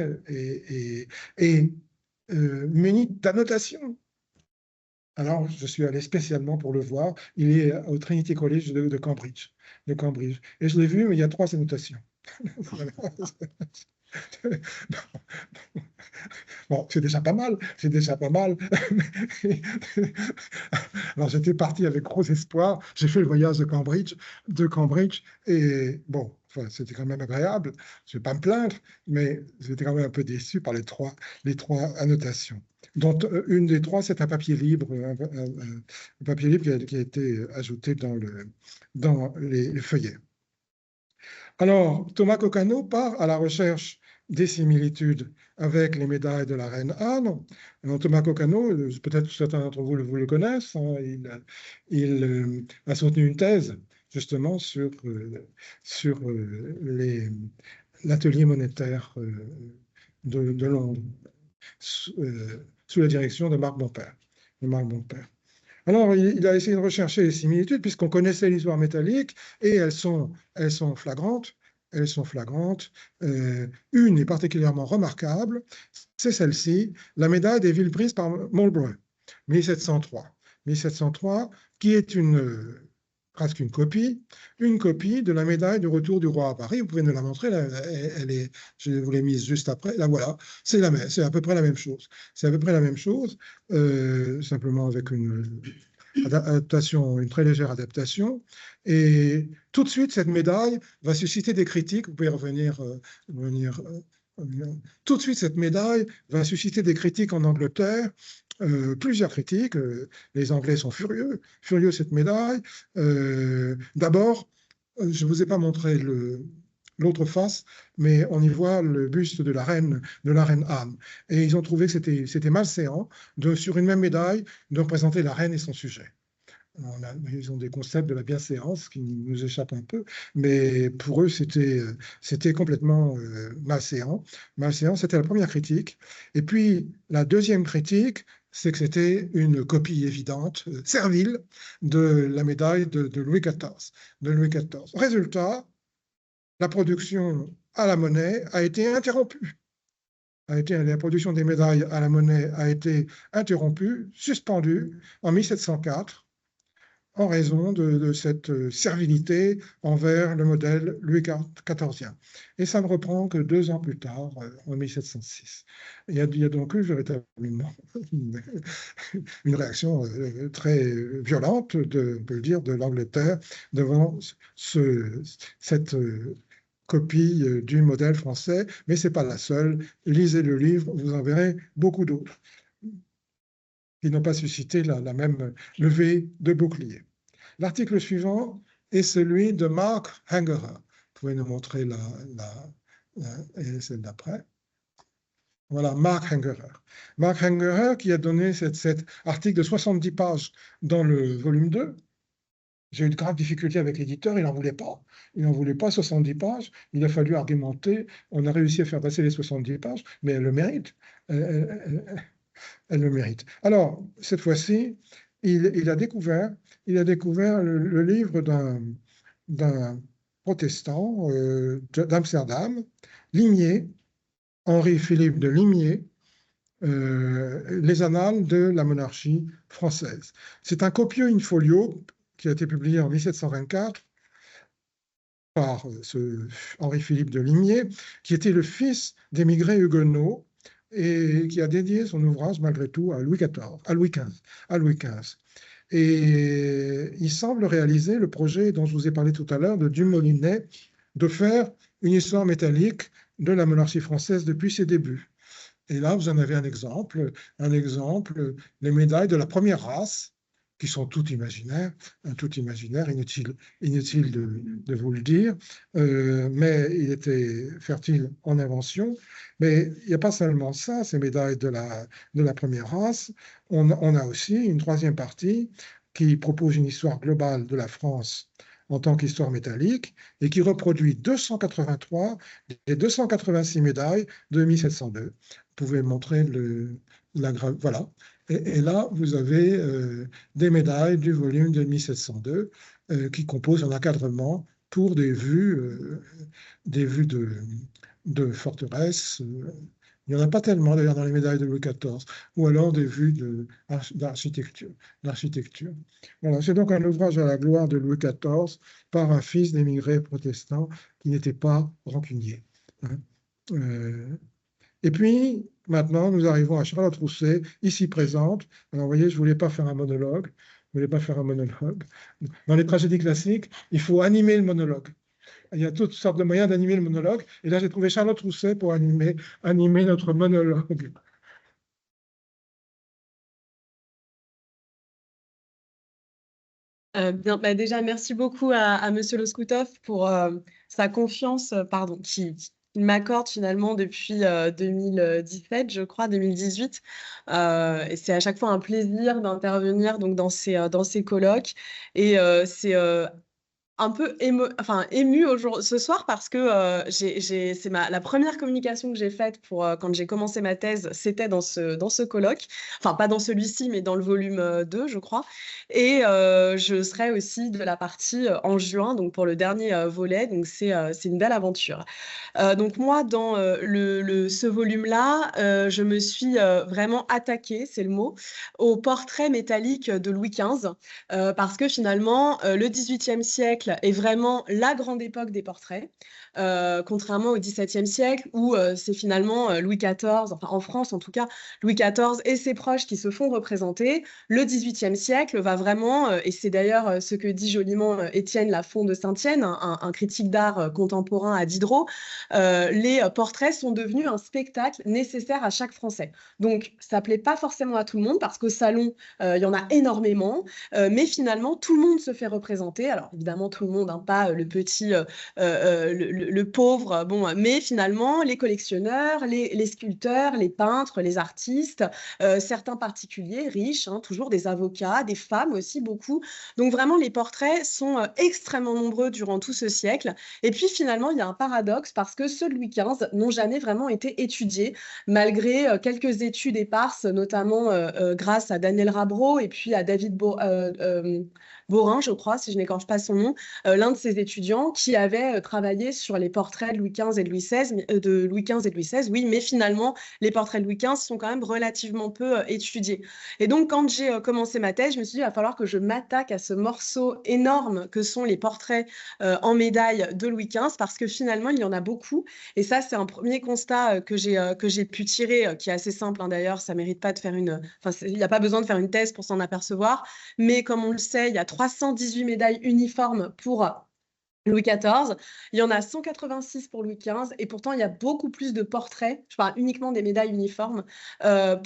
et muni d'annotations. Alors, je suis allé spécialement pour le voir. Il est au Trinity College de Cambridge. Et je l'ai vu, mais il y a 3 annotations. Bon, c'est déjà pas mal, c'est déjà pas mal. Alors j'étais parti avec gros espoir. J'ai fait le voyage de Cambridge, et bon, enfin, c'était quand même agréable. Je ne vais pas me plaindre, mais j'étais quand même un peu déçu par les trois annotations. Dont une des 3, c'est un papier libre, un papier libre qui a été ajouté dans les feuillets. Alors, Thomas Coccano part à la recherche des similitudes avec les médailles de la reine Anne. Alors, Thomas Coccano, peut-être certains d'entre vous, vous le connaissent, hein, il a soutenu une thèse justement sur l'atelier monétaire de Londres, sous la direction de Marc Bompère. Alors, il a essayé de rechercher les similitudes, puisqu'on connaissait l'histoire métallique, et elles sont flagrantes. Elles sont flagrantes. Une est particulièrement remarquable, c'est celle-ci, la médaille des villes prises par Marlborough, 1703. 1703, qui est presque une copie de la médaille du retour du roi à Paris. Vous pouvez nous la montrer, je vous l'ai mise juste après. Là, voilà, c'est à peu près la même chose. C'est à peu près la même chose, simplement avec une très légère adaptation. Et tout de suite, cette médaille va susciter des critiques. Vous pouvez revenir. Tout de suite, cette médaille va susciter des critiques en Angleterre. Plusieurs critiques. Les Anglais sont furieux de cette médaille. D'abord, je ne vous ai pas montré l'autre face, mais on y voit le buste de la reine Anne. Et ils ont trouvé que c'était malséant sur une même médaille de représenter la reine et son sujet. Ils ont des concepts de la bienséance qui nous échappent un peu, mais pour eux, c'était complètement malséant. C'était la première critique. Et puis, la deuxième critique, c'est que c'était une copie évidente, servile, de la médaille de Louis XIV. Résultat, la production à la monnaie a été interrompue. La production des médailles à la monnaie a été interrompue, suspendue en 1704, en raison de cette servilité envers le modèle Louis XIV. Et ça ne reprend que 2 ans plus tard, en 1706. Il y a donc eu véritablement une réaction très violente, on peut le dire, de l'Angleterre devant cette copie du modèle français, mais ce n'est pas la seule. Lisez le livre, vous en verrez beaucoup d'autres qui n'ont pas suscité la même levée de bouclier. L'article suivant est celui de Mark Hangerer. Vous pouvez nous montrer celle d'après. Voilà, Mark Hangerer. Mark Hangerer qui a donné cet article de 70 pages dans le volume 2, J'ai eu de graves difficultés avec l'éditeur, il n'en voulait pas. Il n'en voulait pas 70 pages. Il a fallu argumenter. On a réussi à faire passer les 70 pages, mais elle le mérite. Elle le mérite. Alors, cette fois-ci, il a découvert le livre d'un protestant d'Amsterdam, Limier, Henri-Philippe de Limier, Les Annales de la monarchie française. C'est un copieux in-folio qui a été publié en 1724 par Henri-Philippe de Limier, qui était le fils d'émigrés huguenots et qui a dédié son ouvrage malgré tout à Louis XIV, à Louis XV. Et il semble réaliser le projet dont je vous ai parlé tout à l'heure de Dumolinet de faire une histoire métallique de la monarchie française depuis ses débuts. Et là, vous en avez un exemple, les médailles de la première race, qui sont toutes imaginaires, inutile de vous le dire, mais il était fertile en invention. Mais il n'y a pas seulement ça, ces médailles de la première race, on a aussi une troisième partie qui propose une histoire globale de la France en tant qu'histoire métallique et qui reproduit 283 des 286 médailles de 1702. Vous pouvez montrer voilà. Et là, vous avez des médailles du volume de 1702 qui composent un encadrement pour des vues de forteresse. Il n'y en a pas tellement d'ailleurs dans les médailles de Louis XIV, ou alors des vues d'architecture. Voilà, c'est donc un ouvrage à la gloire de Louis XIV par un fils d'émigrés protestants qui n'était pas rancunier. Hein. Et puis, maintenant, nous arrivons à Charlotte Rousset, ici présente. Alors, vous voyez, je ne voulais pas faire un monologue. Dans les tragédies classiques, il faut animer le monologue. Il y a toutes sortes de moyens d'animer le monologue. Et là, j'ai trouvé Charlotte Rousset pour animer notre monologue. Bien, bah déjà, merci beaucoup à Monsieur Loscoutov pour sa confiance, pardon, qu'il m'accorde finalement depuis 2017, je crois, 2018. Et c'est à chaque fois un plaisir d'intervenir donc dans ces colloques. Et c'est un peu ému ce soir parce que c'est la première communication que j'ai faite pour quand j'ai commencé ma thèse, c'était dans ce colloque. Enfin, pas dans celui-ci, mais dans le volume 2, je crois. Et je serai aussi de la partie en juin, donc pour le dernier volet. Donc, c'est une belle aventure. Donc moi, dans ce volume-là, je me suis vraiment attaquée, c'est le mot, au portrait métallique de Louis XV, parce que finalement, le XVIIIe siècle est vraiment la grande époque des portraits, contrairement au XVIIe siècle, où c'est finalement Louis XIV, enfin en France en tout cas, Louis XIV et ses proches qui se font représenter. Le XVIIIe siècle va vraiment, et c'est d'ailleurs ce que dit joliment Étienne Lafond de Saint-Étienne, un critique d'art contemporain à Diderot, les portraits sont devenus un spectacle nécessaire à chaque Français. Donc, ça ne plaît pas forcément à tout le monde parce qu'au salon, il y en a énormément, mais finalement, tout le monde se fait représenter. Alors, évidemment, tout le monde, hein, pas le petit, le pauvre, bon, mais finalement, les collectionneurs, les sculpteurs, les peintres, les artistes, certains particuliers riches, hein, toujours des avocats, des femmes aussi, beaucoup. Donc, vraiment, les portraits sont extrêmement nombreux durant tout ce siècle. Et puis, finalement, il y a un paradoxe parce que ceux de Louis XV n'ont jamais vraiment été étudiés, malgré quelques études éparses, notamment grâce à Daniel Rabreau et puis à David Borin, je crois, si je n'écorche pas son nom, l'un de ses étudiants qui avait travaillé sur les portraits de Louis XV et de Louis XVI, oui, mais finalement, les portraits de Louis XV sont quand même relativement peu étudiés. Et donc, quand j'ai commencé ma thèse, je me suis dit, il va falloir que je m'attaque à ce morceau énorme que sont les portraits en médaille de Louis XV, parce que finalement, il y en a beaucoup. Et ça, c'est un premier constat que j'ai pu tirer, qui est assez simple, hein, d'ailleurs, ça mérite pas de faire il n'y a pas besoin de faire une thèse pour s'en apercevoir, mais comme on le sait, il y a 318 médailles uniformes pour Louis XIV, il y en a 186 pour Louis XV, et pourtant il y a beaucoup plus de portraits, je parle uniquement des médailles uniformes,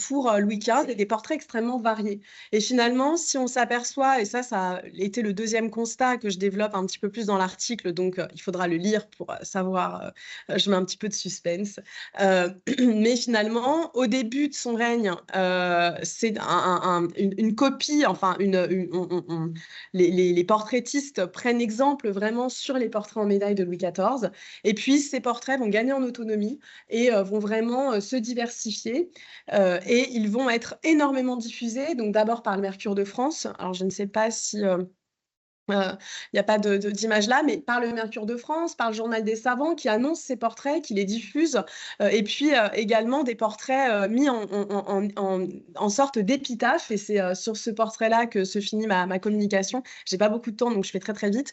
pour Louis XV, et des portraits extrêmement variés. Et finalement, si on s'aperçoit, et ça a été le deuxième constat que je développe un petit peu plus dans l'article, donc il faudra le lire pour savoir, je mets un petit peu de suspense. Mais finalement, au début de son règne, c'est une copie, enfin, les portraitistes prennent exemple vraiment sur les portraits en médaille de Louis XIV. Et puis, ces portraits vont gagner en autonomie et vont vraiment se diversifier. Et ils vont être énormément diffusés, donc d'abord par le Mercure de France. Alors, je ne sais pas si il n'y a pas d'image là, mais par le Mercure de France, par le Journal des Savants qui annonce ces portraits, qui les diffuse, et puis également des portraits mis en sorte d'épitaphe. Et c'est sur ce portrait-là que se finit ma communication. J'ai pas beaucoup de temps, donc je fais très très vite,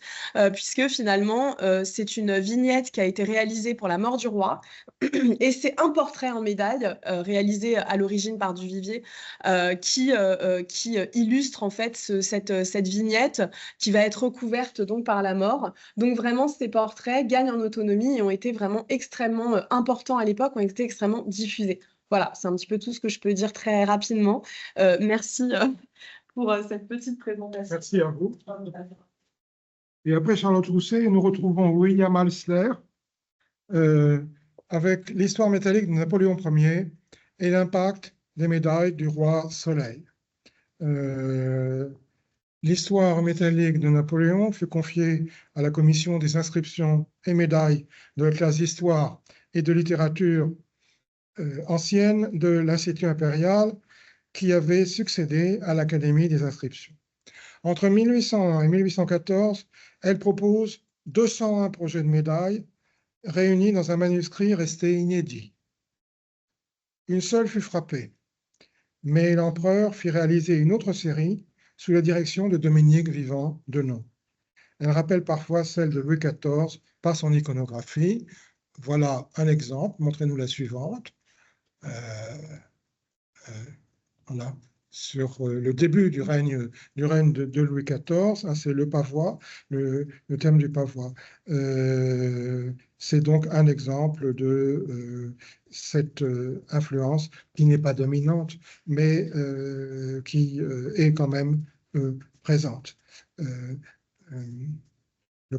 puisque finalement, c'est une vignette qui a été réalisée pour la mort du roi. Et c'est un portrait en médaille réalisé à l'origine par Duvivier qui illustre en fait cette vignette qui va être recouverte donc par la mort. Donc vraiment, ces portraits gagnent en autonomie et ont été vraiment extrêmement importants à l'époque, ont été extrêmement diffusés. Voilà, c'est un petit peu tout ce que je peux dire très rapidement. Merci pour cette petite présentation. Merci à vous. Et après Charlotte Rousset, nous retrouvons William Alsler avec l'histoire métallique de Napoléon Ier et l'impact des médailles du roi Soleil. L'histoire métallique de Napoléon fut confiée à la commission des inscriptions et médailles de la classe d'histoire et de littérature ancienne de l'Institut impérial qui avait succédé à l'Académie des inscriptions. Entre 1801 et 1814, elle propose 201 projets de médailles réunis dans un manuscrit resté inédit. Une seule fut frappée, mais l'empereur fit réaliser une autre série sous la direction de Dominique Vivant Denon. Elle rappelle parfois celle de Louis XIV par son iconographie. Voilà un exemple, montrez-nous la suivante. Voilà. Sur le début du règne de Louis XIV, hein, c'est le pavois, le thème du pavois. C'est donc un exemple de cette influence qui n'est pas dominante, mais qui est quand même présente. Le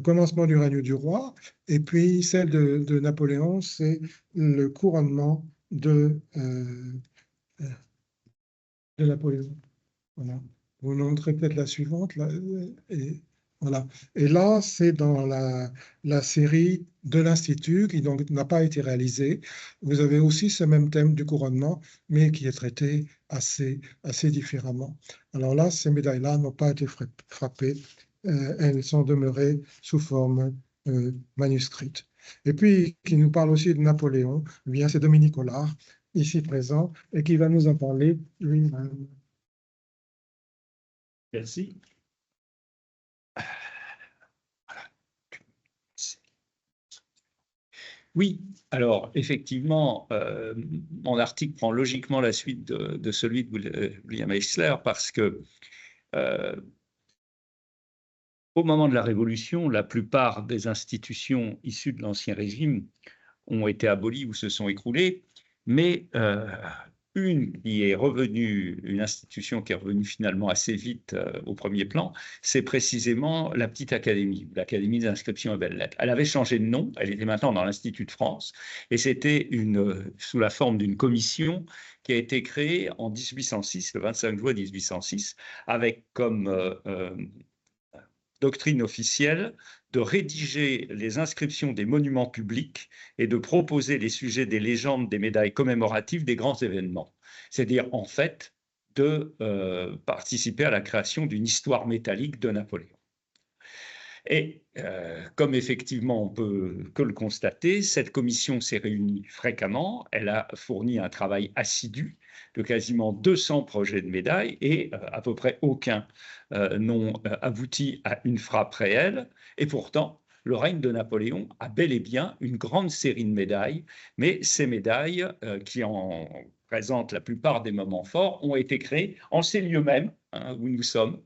commencement du règne du roi, et puis celle de Napoléon, c'est le couronnement de Napoléon. Voilà. Vous montrez peut-être la suivante. Là, et, voilà. Et là, c'est dans la série de l'Institut, qui donc n'a pas été réalisée. Vous avez aussi ce même thème du couronnement, mais qui est traité assez différemment. Alors là, ces médailles-là n'ont pas été frappées. Elles sont demeurées sous forme manuscrite. Et puis, qui nous parle aussi de Napoléon, eh bien, c'est Dominique Hollard, ici présent, et qui va nous en parler lui-même. Merci. Oui, alors effectivement, mon article prend logiquement la suite de celui de William Eisler parce que au moment de la Révolution, la plupart des institutions issues de l'Ancien Régime ont été abolies ou se sont écroulées, mais une institution qui est revenue finalement assez vite au premier plan, c'est précisément la petite académie, l'Académie des inscriptions et belles-lettres. Elle avait changé de nom, elle était maintenant dans l'Institut de France, et c'était sous la forme d'une commission qui a été créée en 1806, le 25 juin 1806, avec comme doctrine officielle de rédiger les inscriptions des monuments publics et de proposer les sujets des légendes, des médailles commémoratives des grands événements. C'est-à-dire, en fait, de participer à la création d'une histoire métallique de Napoléon. Et comme effectivement on peut que le constater, cette commission s'est réunie fréquemment, elle a fourni un travail assidu de quasiment 200 projets de médailles et à peu près aucun n'ont abouti à une frappe réelle. Et pourtant, le règne de Napoléon a bel et bien une grande série de médailles, mais ces médailles qui en présentent la plupart des moments forts ont été créées en ces lieux mêmes, hein, où nous sommes,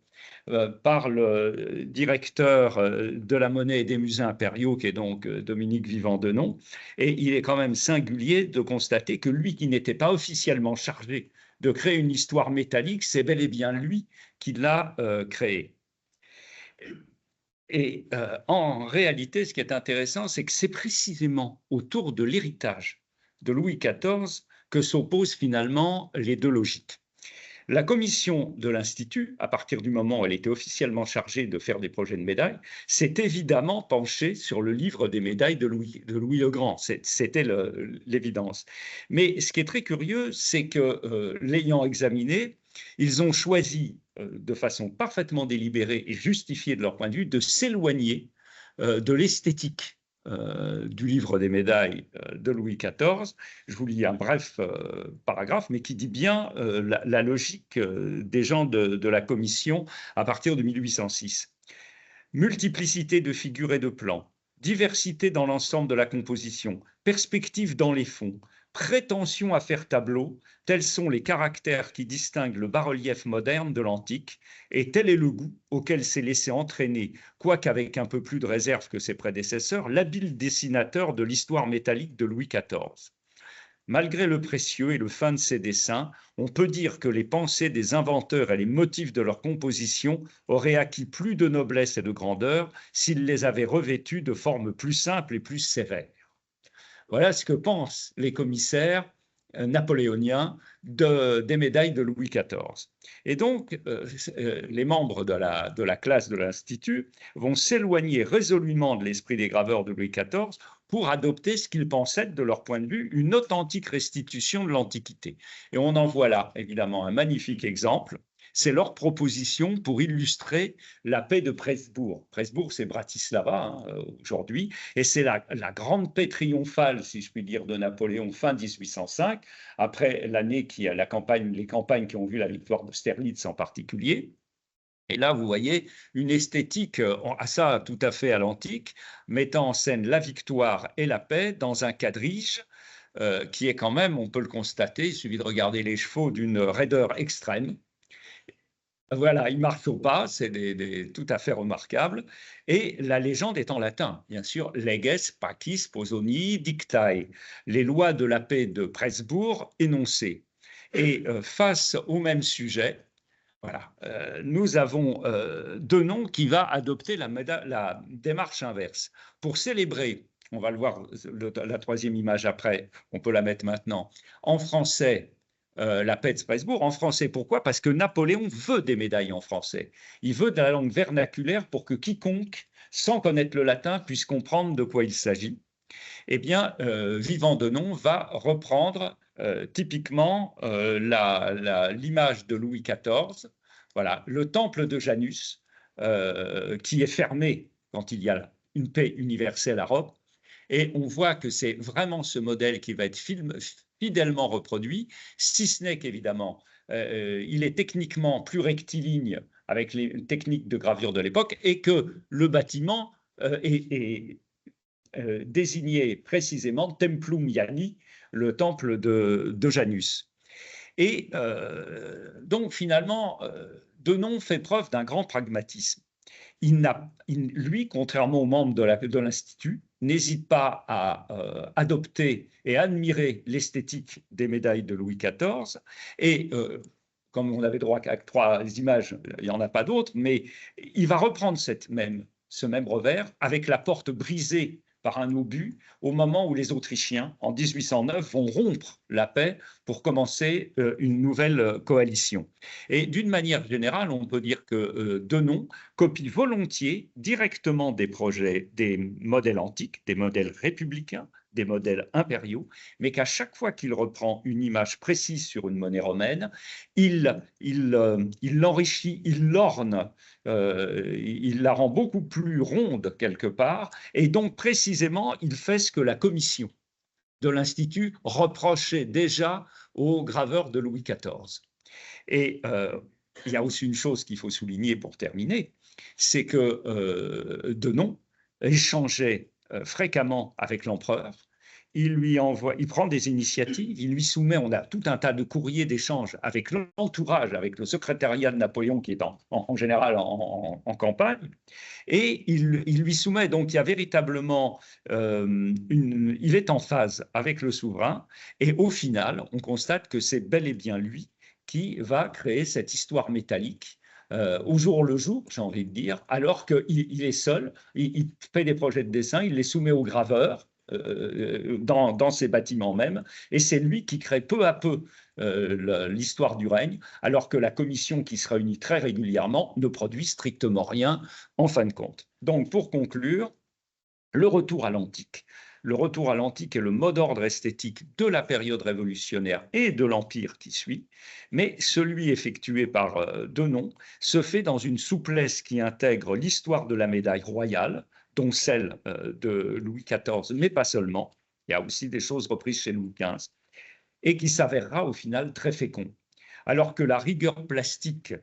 par le directeur de la monnaie et des musées impériaux, qui est donc Dominique Vivant-Denon. Et il est quand même singulier de constater que lui, qui n'était pas officiellement chargé de créer une histoire métallique, c'est bel et bien lui qui l'a créée. Et en réalité, ce qui est intéressant, c'est que c'est précisément autour de l'héritage de Louis XIV que s'opposent finalement les deux logiques. La commission de l'Institut, à partir du moment où elle était officiellement chargée de faire des projets de médailles, s'est évidemment penchée sur le livre des médailles de Louis le Grand. C'était l'évidence. Mais ce qui est très curieux, c'est que l'ayant examiné, ils ont choisi de façon parfaitement délibérée et justifiée de leur point de vue de s'éloigner de l'esthétique du livre des médailles de Louis XIV. Je vous lis un bref paragraphe, mais qui dit bien la logique des gens de la commission à partir de 1806. Multiplicité de figures et de plans, diversité dans l'ensemble de la composition, perspective dans les fonds, prétention à faire tableau, tels sont les caractères qui distinguent le bas-relief moderne de l'antique, et tel est le goût auquel s'est laissé entraîner, quoique avec un peu plus de réserve que ses prédécesseurs, l'habile dessinateur de l'histoire métallique de Louis XIV. Malgré le précieux et le fin de ses dessins, on peut dire que les pensées des inventeurs et les motifs de leur composition auraient acquis plus de noblesse et de grandeur s'ils les avaient revêtus de formes plus simples et plus sévères. Voilà ce que pensent les commissaires napoléoniens des médailles de Louis XIV. Et donc, les membres de la classe de l'Institut vont s'éloigner résolument de l'esprit des graveurs de Louis XIV pour adopter ce qu'ils pensaient être, de leur point de vue, une authentique restitution de l'Antiquité. Et on en voit là, évidemment, un magnifique exemple. C'est leur proposition pour illustrer la paix de Presbourg. Presbourg, c'est Bratislava aujourd'hui, et c'est la grande paix triomphale, si je puis dire, de Napoléon fin 1805, après l'année les campagnes qui ont vu la victoire d'Austerlitz en particulier. Et là, vous voyez une esthétique tout à fait à l'antique, mettant en scène la victoire et la paix dans un quadrige qui est quand même, on peut le constater, il suffit de regarder les chevaux, d'une raideur extrême. Voilà, il marche au pas, c'est tout à fait remarquable. Et la légende est en latin, bien sûr, leges pacis posoni dictae, les lois de la paix de Presbourg énoncées. Et face au même sujet, voilà, nous avons Denon qui va adopter la démarche inverse. Pour célébrer, on va le voir, la troisième image après, on peut la mettre maintenant, en français, la paix de Strasbourg. En français, pourquoi? Parce que Napoléon veut des médailles en français. Il veut de la langue vernaculaire pour que quiconque, sans connaître le latin, puisse comprendre de quoi il s'agit. Eh bien, Vivant-Denon va reprendre typiquement l'image de Louis XIV. Voilà, le temple de Janus, qui est fermé quand il y a une paix universelle à Rome. Et on voit que c'est vraiment ce modèle qui va être fidèlement reproduit, si ce n'est qu'évidemment, il est techniquement plus rectiligne avec les techniques de gravure de l'époque et que le bâtiment est désigné précisément Templum Iani, le temple de Janus. Et donc finalement, Denon fait preuve d'un grand pragmatisme. Lui, contrairement aux membres de l'Institut, n'hésite pas à adopter et admirer l'esthétique des médailles de Louis XIV. Et comme on avait droit à 3 images, il n'y en a pas d'autres, mais il va reprendre ce même revers avec la porte brisée par un obus au moment où les Autrichiens, en 1809, vont rompre la paix pour commencer une nouvelle coalition. Et d'une manière générale, on peut dire que Denon copie volontiers directement des projets, des modèles antiques, des modèles républicains, des modèles impériaux, mais qu'à chaque fois qu'il reprend une image précise sur une monnaie romaine, il l'enrichit, il l'orne, il la rend beaucoup plus ronde quelque part, et donc précisément, il fait ce que la commission de l'Institut reprochait déjà aux graveurs de Louis XIV. Et il y a aussi une chose qu'il faut souligner pour terminer, c'est que Denon échangeait fréquemment avec l'empereur il prend des initiatives, il lui soumet, on a tout un tas de courriers d'échange avec l'entourage, avec le secrétariat de Napoléon qui est en général en campagne, et il lui soumet, donc il y a véritablement, il est en phase avec le souverain, et au final, on constate que c'est bel et bien lui qui va créer cette histoire métallique au jour le jour, j'ai envie de dire, alors qu'il est seul, il fait des projets de dessin, il les soumet au graveur, dans ces bâtiments même, et c'est lui qui crée peu à peu l'histoire du règne, alors que la commission qui se réunit très régulièrement ne produit strictement rien en fin de compte. Donc pour conclure, le retour à l'antique. Le retour à l'antique est le mot d'ordre esthétique de la période révolutionnaire et de l'Empire qui suit, mais celui effectué par Denon se fait dans une souplesse qui intègre l'histoire de la médaille royale, dont celle de Louis XIV, mais pas seulement. Il y a aussi des choses reprises chez Louis XV, et qui s'avérera au final très fécond. Alors que la rigueur plastique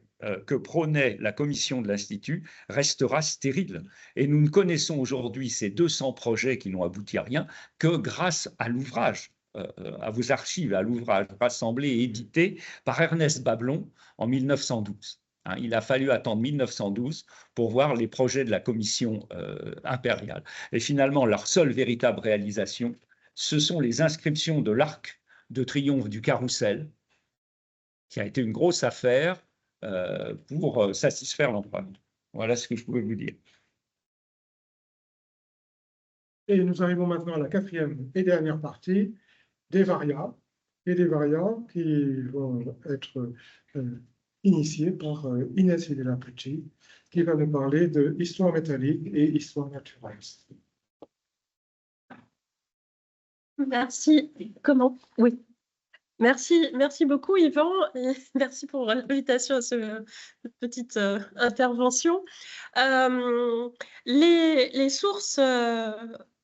que prônait la commission de l'Institut restera stérile. Et nous ne connaissons aujourd'hui ces 200 projets qui n'ont abouti à rien que grâce à l'ouvrage, à vos archives, à l'ouvrage rassemblé et édité par Ernest Bablon en 1912. Il a fallu attendre 1912 pour voir les projets de la commission impériale. Et finalement, leur seule véritable réalisation, ce sont les inscriptions de l'arc de triomphe du Carrousel, qui a été une grosse affaire pour satisfaire l'empereur. Voilà ce que je pouvais vous dire. Et nous arrivons maintenant à la quatrième et dernière partie, des variants, et des variants qui vont être initiés par Inès Videla-Pucci, qui va nous parler de histoire métallique et histoire naturelle. Merci. Comment? Oui. Merci beaucoup Yvan, et merci pour l'invitation à cette petite intervention. Les sources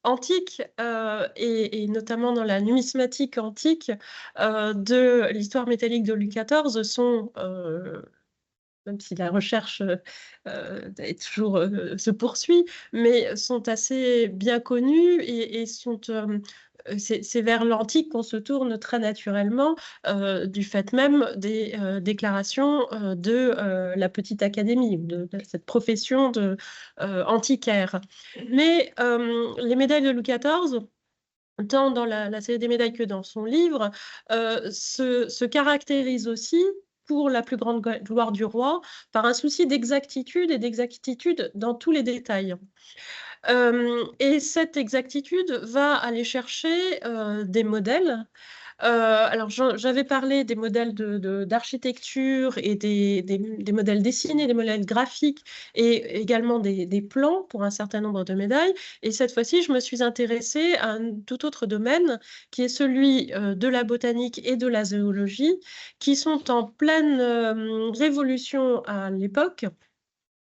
antiques, et notamment dans la numismatique antique de l'histoire métallique de Louis XIV sont, même si la recherche se poursuit, mais sont assez bien connues et sont... c'est vers l'antique qu'on se tourne très naturellement, du fait même des déclarations de la Petite Académie, de cette profession antiquaire. Mais les médailles de Louis XIV, tant dans la série des médailles que dans son livre, se caractérisent aussi, pour la plus grande gloire du roi, par un souci d'exactitude et d'exactitude dans tous les détails. Et cette exactitude va aller chercher des modèles. Alors, j'avais parlé des modèles d'architecture et des modèles dessinés, des modèles graphiques et également des plans pour un certain nombre de médailles. Et cette fois-ci, je me suis intéressée à un tout autre domaine qui est celui de la botanique et de la zoologie, qui sont en pleine révolution à l'époque,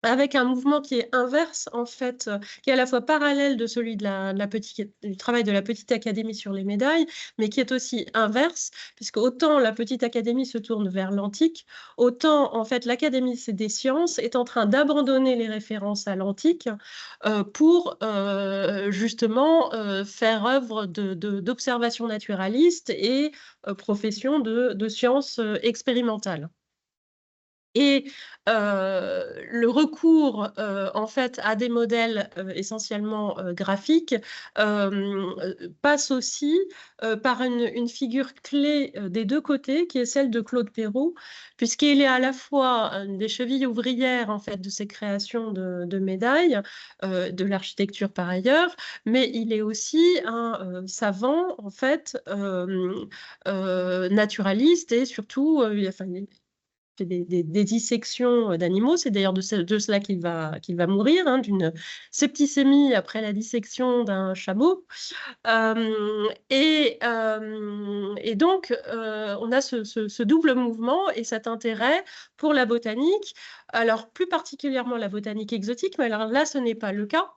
avec un mouvement qui est inverse, en fait, qui est à la fois parallèle de celui du travail de la Petite Académie sur les médailles, mais qui est aussi inverse, puisque autant la Petite Académie se tourne vers l'antique, autant, en fait, l'Académie des sciences est en train d'abandonner les références à l'antique pour, justement, faire œuvre d'observation naturaliste et profession de sciences expérimentales. Et le recours en fait à des modèles essentiellement graphiques passe aussi par une figure clé des deux côtés, qui est celle de Claude Perrault, puisqu'il est à la fois une des chevilles ouvrières en fait de ces créations de médailles, de l'architecture par ailleurs, mais il est aussi un savant en fait naturaliste, et surtout fait des dissections d'animaux. C'est d'ailleurs de cela qu'il va mourir, hein, d'une septicémie après la dissection d'un chameau. Et donc, on a ce double mouvement et cet intérêt pour la botanique, alors plus particulièrement la botanique exotique, mais alors là, ce n'est pas le cas.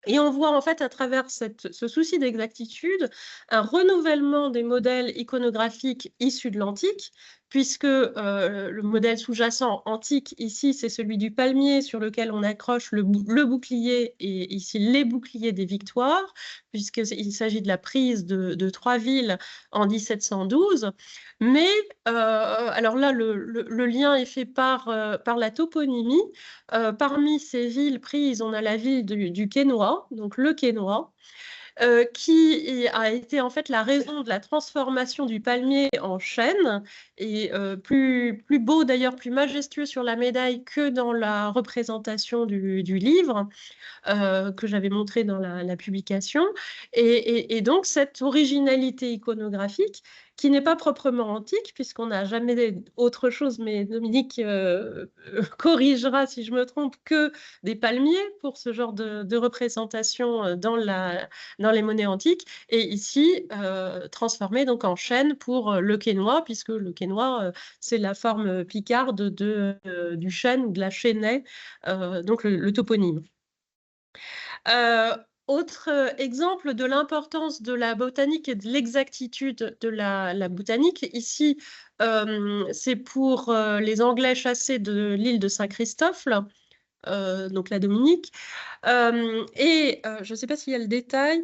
Et on voit en fait à travers ce souci d'exactitude un renouvellement des modèles iconographiques issus de l'antique, puisque le modèle sous-jacent antique, ici, c'est celui du palmier sur lequel on accroche le bouclier et ici les boucliers des victoires, puisqu'il s'agit de la prise de 3 villes en 1712. Mais alors là, le lien est fait par la toponymie. Parmi ces villes prises, on a la ville du Quesnoy, donc le Quesnoy, qui a été en fait la raison de la transformation du palmier en chêne, et plus beau d'ailleurs, plus majestueux sur la médaille que dans la représentation du livre que j'avais montré dans la publication. Et donc cette originalité iconographique, qui n'est pas proprement antique, puisqu'on n'a jamais autre chose, mais Dominique corrigera si je me trompe, que des palmiers pour ce genre de représentation dans les monnaies antiques, et ici transformé donc en chêne pour le Quesnoy, puisque le Quesnoy, c'est la forme picarde du chêne ou de la chênaie, donc le toponyme. Autre exemple de l'importance de la botanique et de l'exactitude de la botanique, ici, c'est pour les Anglais chassés de l'île de Saint-Christophe, donc la Dominique. Je ne sais pas s'il y a le détail.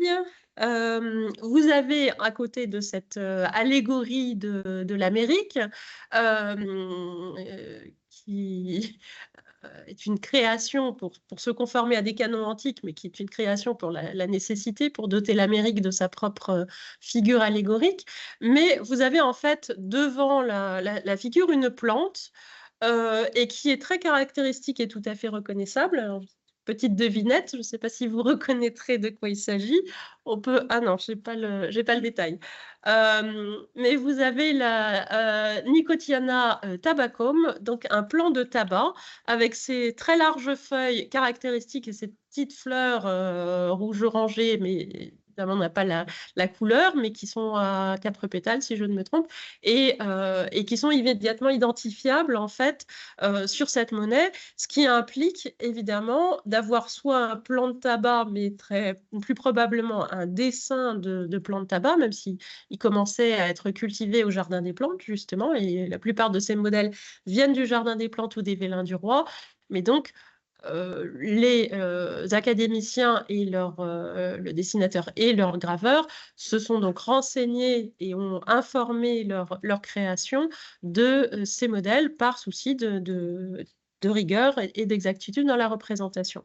Vous avez à côté de cette allégorie de l'Amérique qui est une création pour se conformer à des canons antiques, mais qui est une création pour la nécessité, pour doter l'Amérique de sa propre figure allégorique. Mais vous avez en fait devant la figure une plante et qui est très caractéristique et tout à fait reconnaissable. Alors, petite devinette, je ne sais pas si vous reconnaîtrez de quoi il s'agit. On peut... Ah non, je n'ai pas le détail. Mais vous avez la Nicotiana tabacum, donc un plant de tabac avec ses très larges feuilles caractéristiques et ses petites fleurs rouge orangées, mais évidemment on n'a pas la couleur, mais qui sont à 4 pétales si je ne me trompe, et qui sont immédiatement identifiables en fait sur cette monnaie, ce qui implique évidemment d'avoir soit un plant de tabac, mais plus probablement un dessin de plant de tabac, même si il commençait à être cultivé au Jardin des Plantes, justement, et la plupart de ces modèles viennent du Jardin des Plantes ou des Vélins du Roi. Mais donc, les académiciens et le dessinateur et leur graveur se sont donc renseignés et ont informé leur création de ces modèles par souci de rigueur et d'exactitude dans la représentation.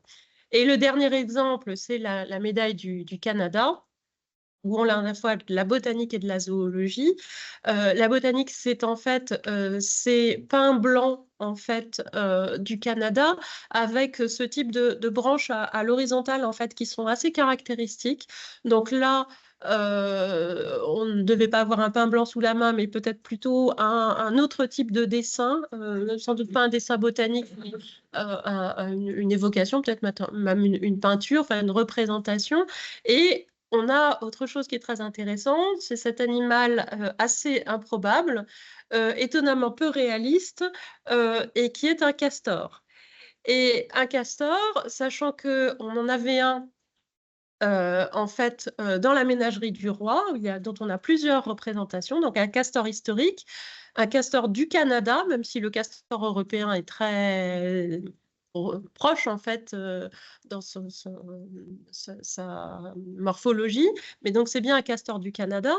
Et le dernier exemple, c'est la médaille du Canada, où on a à la fois de la botanique et de la zoologie. La botanique, c'est en fait ces pins blancs en fait du Canada, avec ce type de branches à l'horizontale en fait qui sont assez caractéristiques. Donc là, on ne devait pas avoir un pin blanc sous la main, mais peut-être plutôt un autre type de dessin, sans doute pas un dessin botanique, mais une évocation, peut-être même une peinture, enfin une représentation. Et on a autre chose qui est très intéressant, c'est cet animal assez improbable, étonnamment peu réaliste, et qui est un castor. Et un castor, sachant qu'on en avait un en fait dans la ménagerie du roi, dont on a plusieurs représentations, donc un castor historique, un castor du Canada, même si le castor européen est très proche en fait dans sa morphologie, mais donc c'est bien un castor du Canada.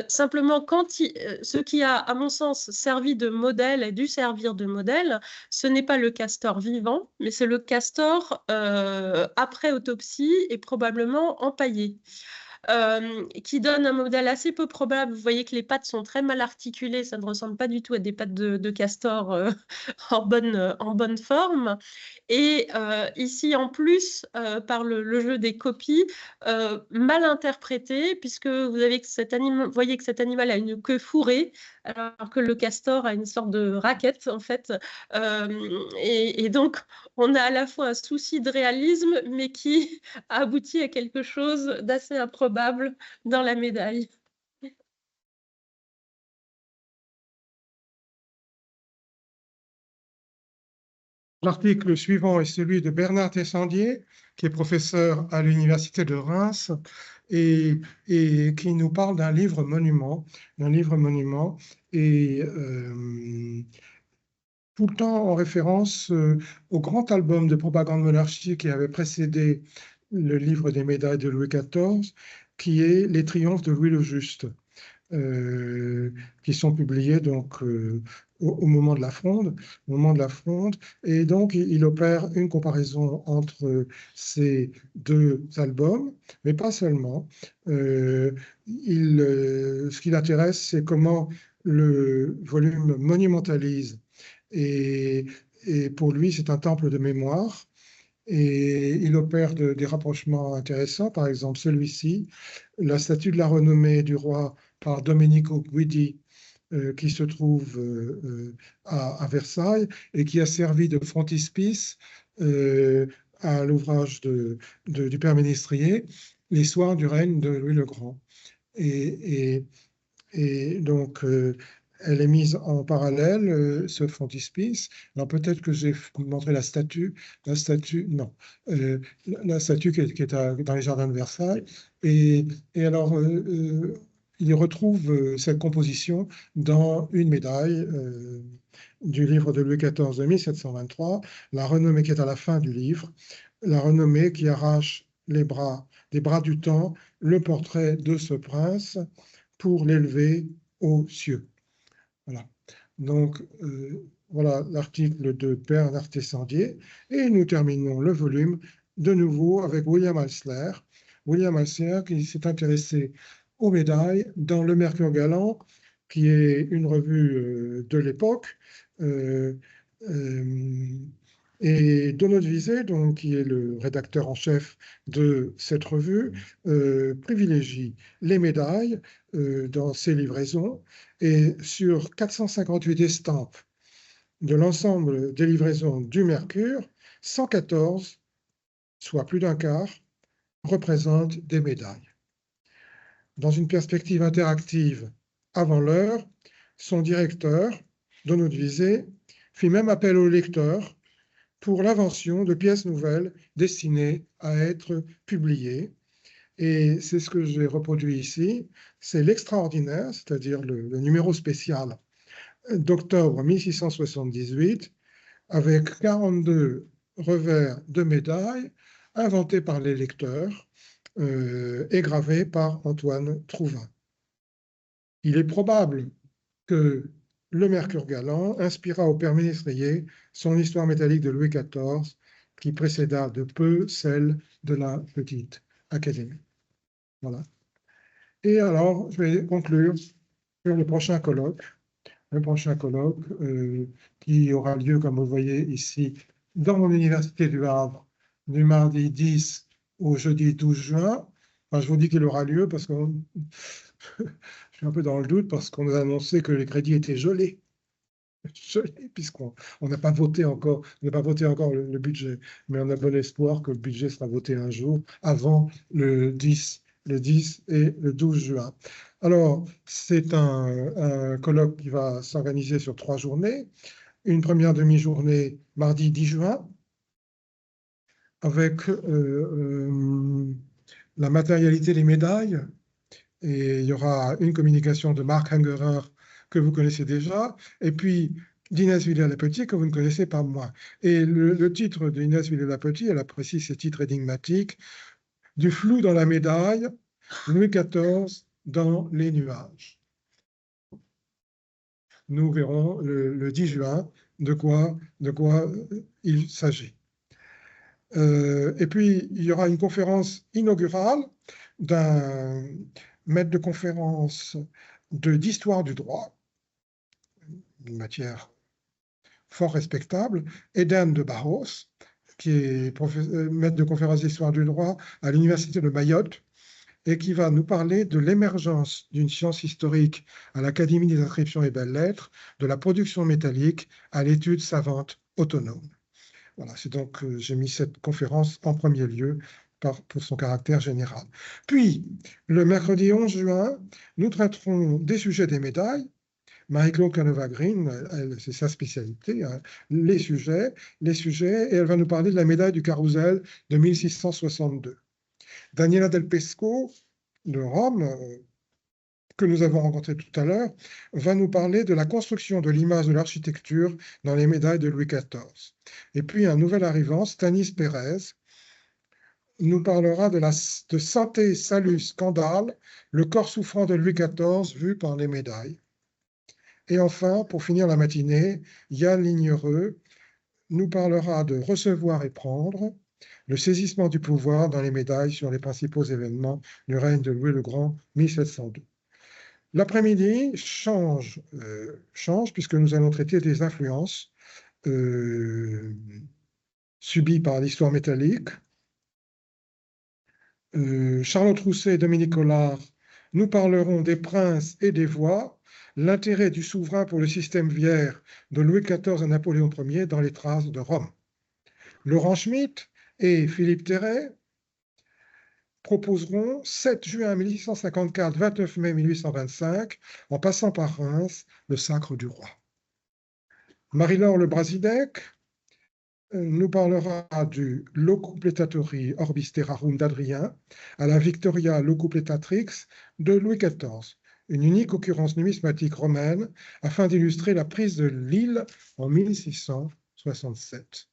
Simplement, ce qui a, à mon sens, servi de modèle et dû servir de modèle, ce n'est pas le castor vivant, mais c'est le castor après autopsie et probablement empaillé. Qui donne un modèle assez peu probable. Vous voyez que les pattes sont très mal articulées, ça ne ressemble pas du tout à des pattes de castor en bonne forme. Et ici, en plus, par le jeu des copies, mal interprété, puisque vous voyez que cet animal a une queue fourrée, alors que le castor a une sorte de raquette, en fait. Et donc, on a à la fois un souci de réalisme, mais qui aboutit à quelque chose d'assez improbable dans la médaille. L'article suivant est celui de Bernard Tessandier, qui est professeur à l'Université de Reims et qui nous parle d'un livre monument, et tout le temps en référence au grand album de propagande monarchique qui avait précédé le livre des médailles de Louis XIV, qui est Les triomphes de Louis le Juste, qui sont publiés donc au moment de la Fronde, et donc il opère une comparaison entre ces deux albums, mais pas seulement. Ce qui l'intéresse, c'est comment le volume monumentalise, et, et pour lui, c'est un temple de mémoire. Et il opère des rapprochements intéressants, par exemple celui-ci, la statue de la renommée du roi par Domenico Guidi, qui se trouve à Versailles et qui a servi de frontispice à l'ouvrage du père Ménéstrier, Les soirs du règne de Louis le Grand. Et, donc, elle est mise en parallèle, ce frontispice. Alors peut-être que j'ai montré la statue, non, la statue qui est dans les jardins de Versailles. Et alors, il retrouve cette composition dans une médaille du livre de Louis XIV de 1723, la renommée qui est à la fin du livre, la renommée qui arrache des bras du temps, le portrait de ce prince pour l'élever aux cieux. Voilà. Donc, voilà l'article de Bernard Tessandier. Et nous terminons le volume de nouveau avec William Alsler. William Alsler qui s'est intéressé aux médailles dans Le Mercure Galant, qui est une revue de l'époque. Et Donald Visé, donc, qui est le rédacteur en chef de cette revue, privilégie les médailles dans ses livraisons. Et sur 458 estampes de l'ensemble des livraisons du Mercure, 114, soit plus d'un quart, représentent des médailles. Dans une perspective interactive avant l'heure, son directeur, Donald Visé, fit même appel aux lecteurs pour l'invention de pièces nouvelles destinées à être publiées. Et c'est ce que j'ai reproduit ici. C'est l'extraordinaire, c'est-à-dire le numéro spécial d'octobre 1678, avec 42 revers de médailles inventés par les lecteurs et gravés par Antoine Trouvin. Il est probable que le Mercure Galant inspira au père Ménéstrier son histoire métallique de Louis XIV, qui précéda de peu celle de la Petite Académie. Voilà. Et alors, je vais conclure sur le prochain colloque, qui aura lieu, comme vous voyez ici, dans l'Université du Havre, du mardi 10 au jeudi 12 juin. Enfin, je vous dis qu'il aura lieu parce que je suis un peu dans le doute, parce qu'on nous a annoncé que les crédits étaient gelés, puisqu'on n'a pas voté encore, le budget, mais on a bon espoir que le budget sera voté un jour avant le 10 et le 12 juin. Alors, c'est un colloque qui va s'organiser sur 3 journées. Une première demi-journée, mardi 10 juin, avec la matérialité des médailles. Et il y aura une communication de Marc Angerer, que vous connaissez déjà, et puis d'Inès Villers-Lapetit, que vous ne connaissez pas moins. Et le titre d'Inès Villers-Lapetit, elle apprécie ces titres énigmatiques: Du flou dans la médaille, Louis XIV dans les nuages. Nous verrons le 10 juin de quoi il s'agit. Et puis, il y aura une conférence inaugurale d'un maître de conférence d'histoire du droit, une matière fort respectable, Eden de Barros, qui est maître de conférence d'histoire du droit à l'Université de Mayotte, et qui va nous parler de l'émergence d'une science historique à l'Académie des inscriptions et belles-lettres, de la production métallique à l'étude savante autonome. Voilà, c'est donc j'ai mis cette conférence en premier lieu pour son caractère général. Puis, le mercredi 11 juin, nous traiterons des sujets des médailles, Marie-Claude Canova-Green, c'est sa spécialité, hein, les sujets, et elle va nous parler de la médaille du Carrousel de 1662. Daniela Del Pesco, de Rome, que nous avons rencontré tout à l'heure, va nous parler de la construction de l'image de l'architecture dans les médailles de Louis XIV. Et puis un nouvel arrivant, Stanis Pérez, nous parlera de santé, salut, scandale, le corps souffrant de Louis XIV vu par les médailles. Et enfin, pour finir la matinée, Yann Lignereux nous parlera de recevoir et prendre, le saisissement du pouvoir dans les médailles sur les principaux événements du règne de Louis le Grand 1702. L'après-midi change puisque nous allons traiter des influences subies par l'histoire métallique. Charlotte Rousset et Dominique Collard nous parleront des princes et des voix, l'intérêt du souverain pour le système viaire de Louis XIV à Napoléon Ier dans les traces de Rome. Laurent Schmitt et Philippe Terret proposeront 7 juin 1854, 29 mai 1825, en passant par Reims, le sacre du roi. Marie-Laure Le Brasidec nous parlera du Locuplettatori Orbis Terrarum d'Adrien à la Victoria Locuplettatrix de Louis XIV, une unique occurrence numismatique romaine afin d'illustrer la prise de Lille en 1667.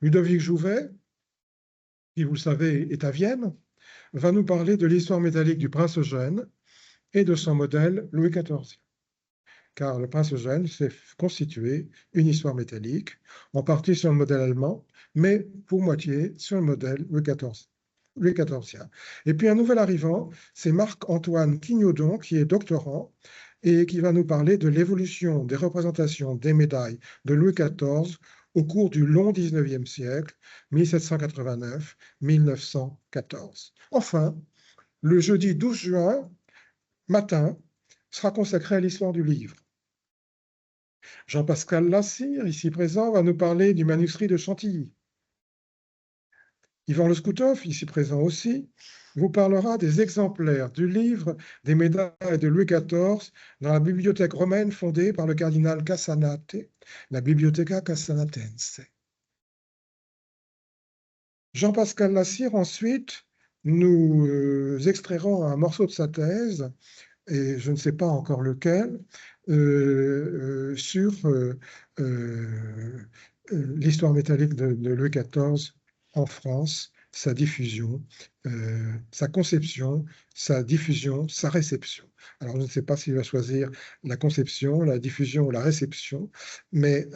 Ludovic Jouvet, qui vous le savez est à Vienne, va nous parler de l'histoire métallique du prince Eugène et de son modèle Louis XIV. Car le prince Eugène s'est constitué une histoire métallique, en partie sur le modèle allemand, mais pour moitié sur le modèle Louis XIVien. Et puis un nouvel arrivant, c'est Marc-Antoine Quignodon, qui est doctorant et qui va nous parler de l'évolution des représentations des médailles de Louis XIV au cours du long 19e siècle, 1789-1914. Enfin, le jeudi 12 juin matin sera consacré à l'histoire du livre. Jean-Pascal Lassire, ici présent, va nous parler du manuscrit de Chantilly. Yvan Loscoutov, ici présent aussi, vous parlera des exemplaires du livre des médailles de Louis XIV dans la bibliothèque romaine fondée par le cardinal Cassanate, la Bibliotheca Cassanatense. Jean-Pascal Lassire, ensuite, nous extrairons un morceau de sa thèse, et je ne sais pas encore lequel, sur l'histoire métallique de Louis XIV en France, sa diffusion, sa conception, sa diffusion, sa réception. Alors, je ne sais pas s'il va choisir la conception, la diffusion ou la réception, mais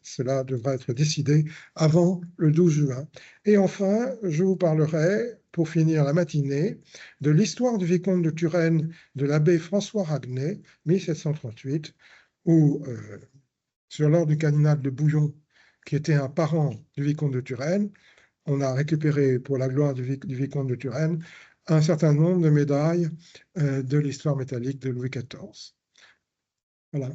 cela devra être décidé avant le 12 juin. Et enfin, je vous parlerai, pour finir la matinée, de l'histoire du vicomte de Turenne de l'abbé François Raguenet, 1738, où, sur l'ordre du cardinal de Bouillon, qui était un parent du vicomte de Turenne, on a récupéré, pour la gloire du vicomte de Turenne, un certain nombre de médailles de l'histoire métallique de Louis XIV. Voilà.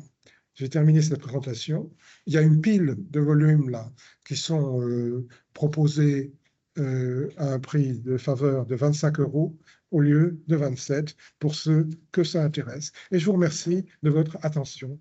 J'ai terminé cette présentation. Il y a une pile de volumes là qui sont proposés à un prix de faveur de 25 € au lieu de 27 pour ceux que ça intéresse. Et je vous remercie de votre attention.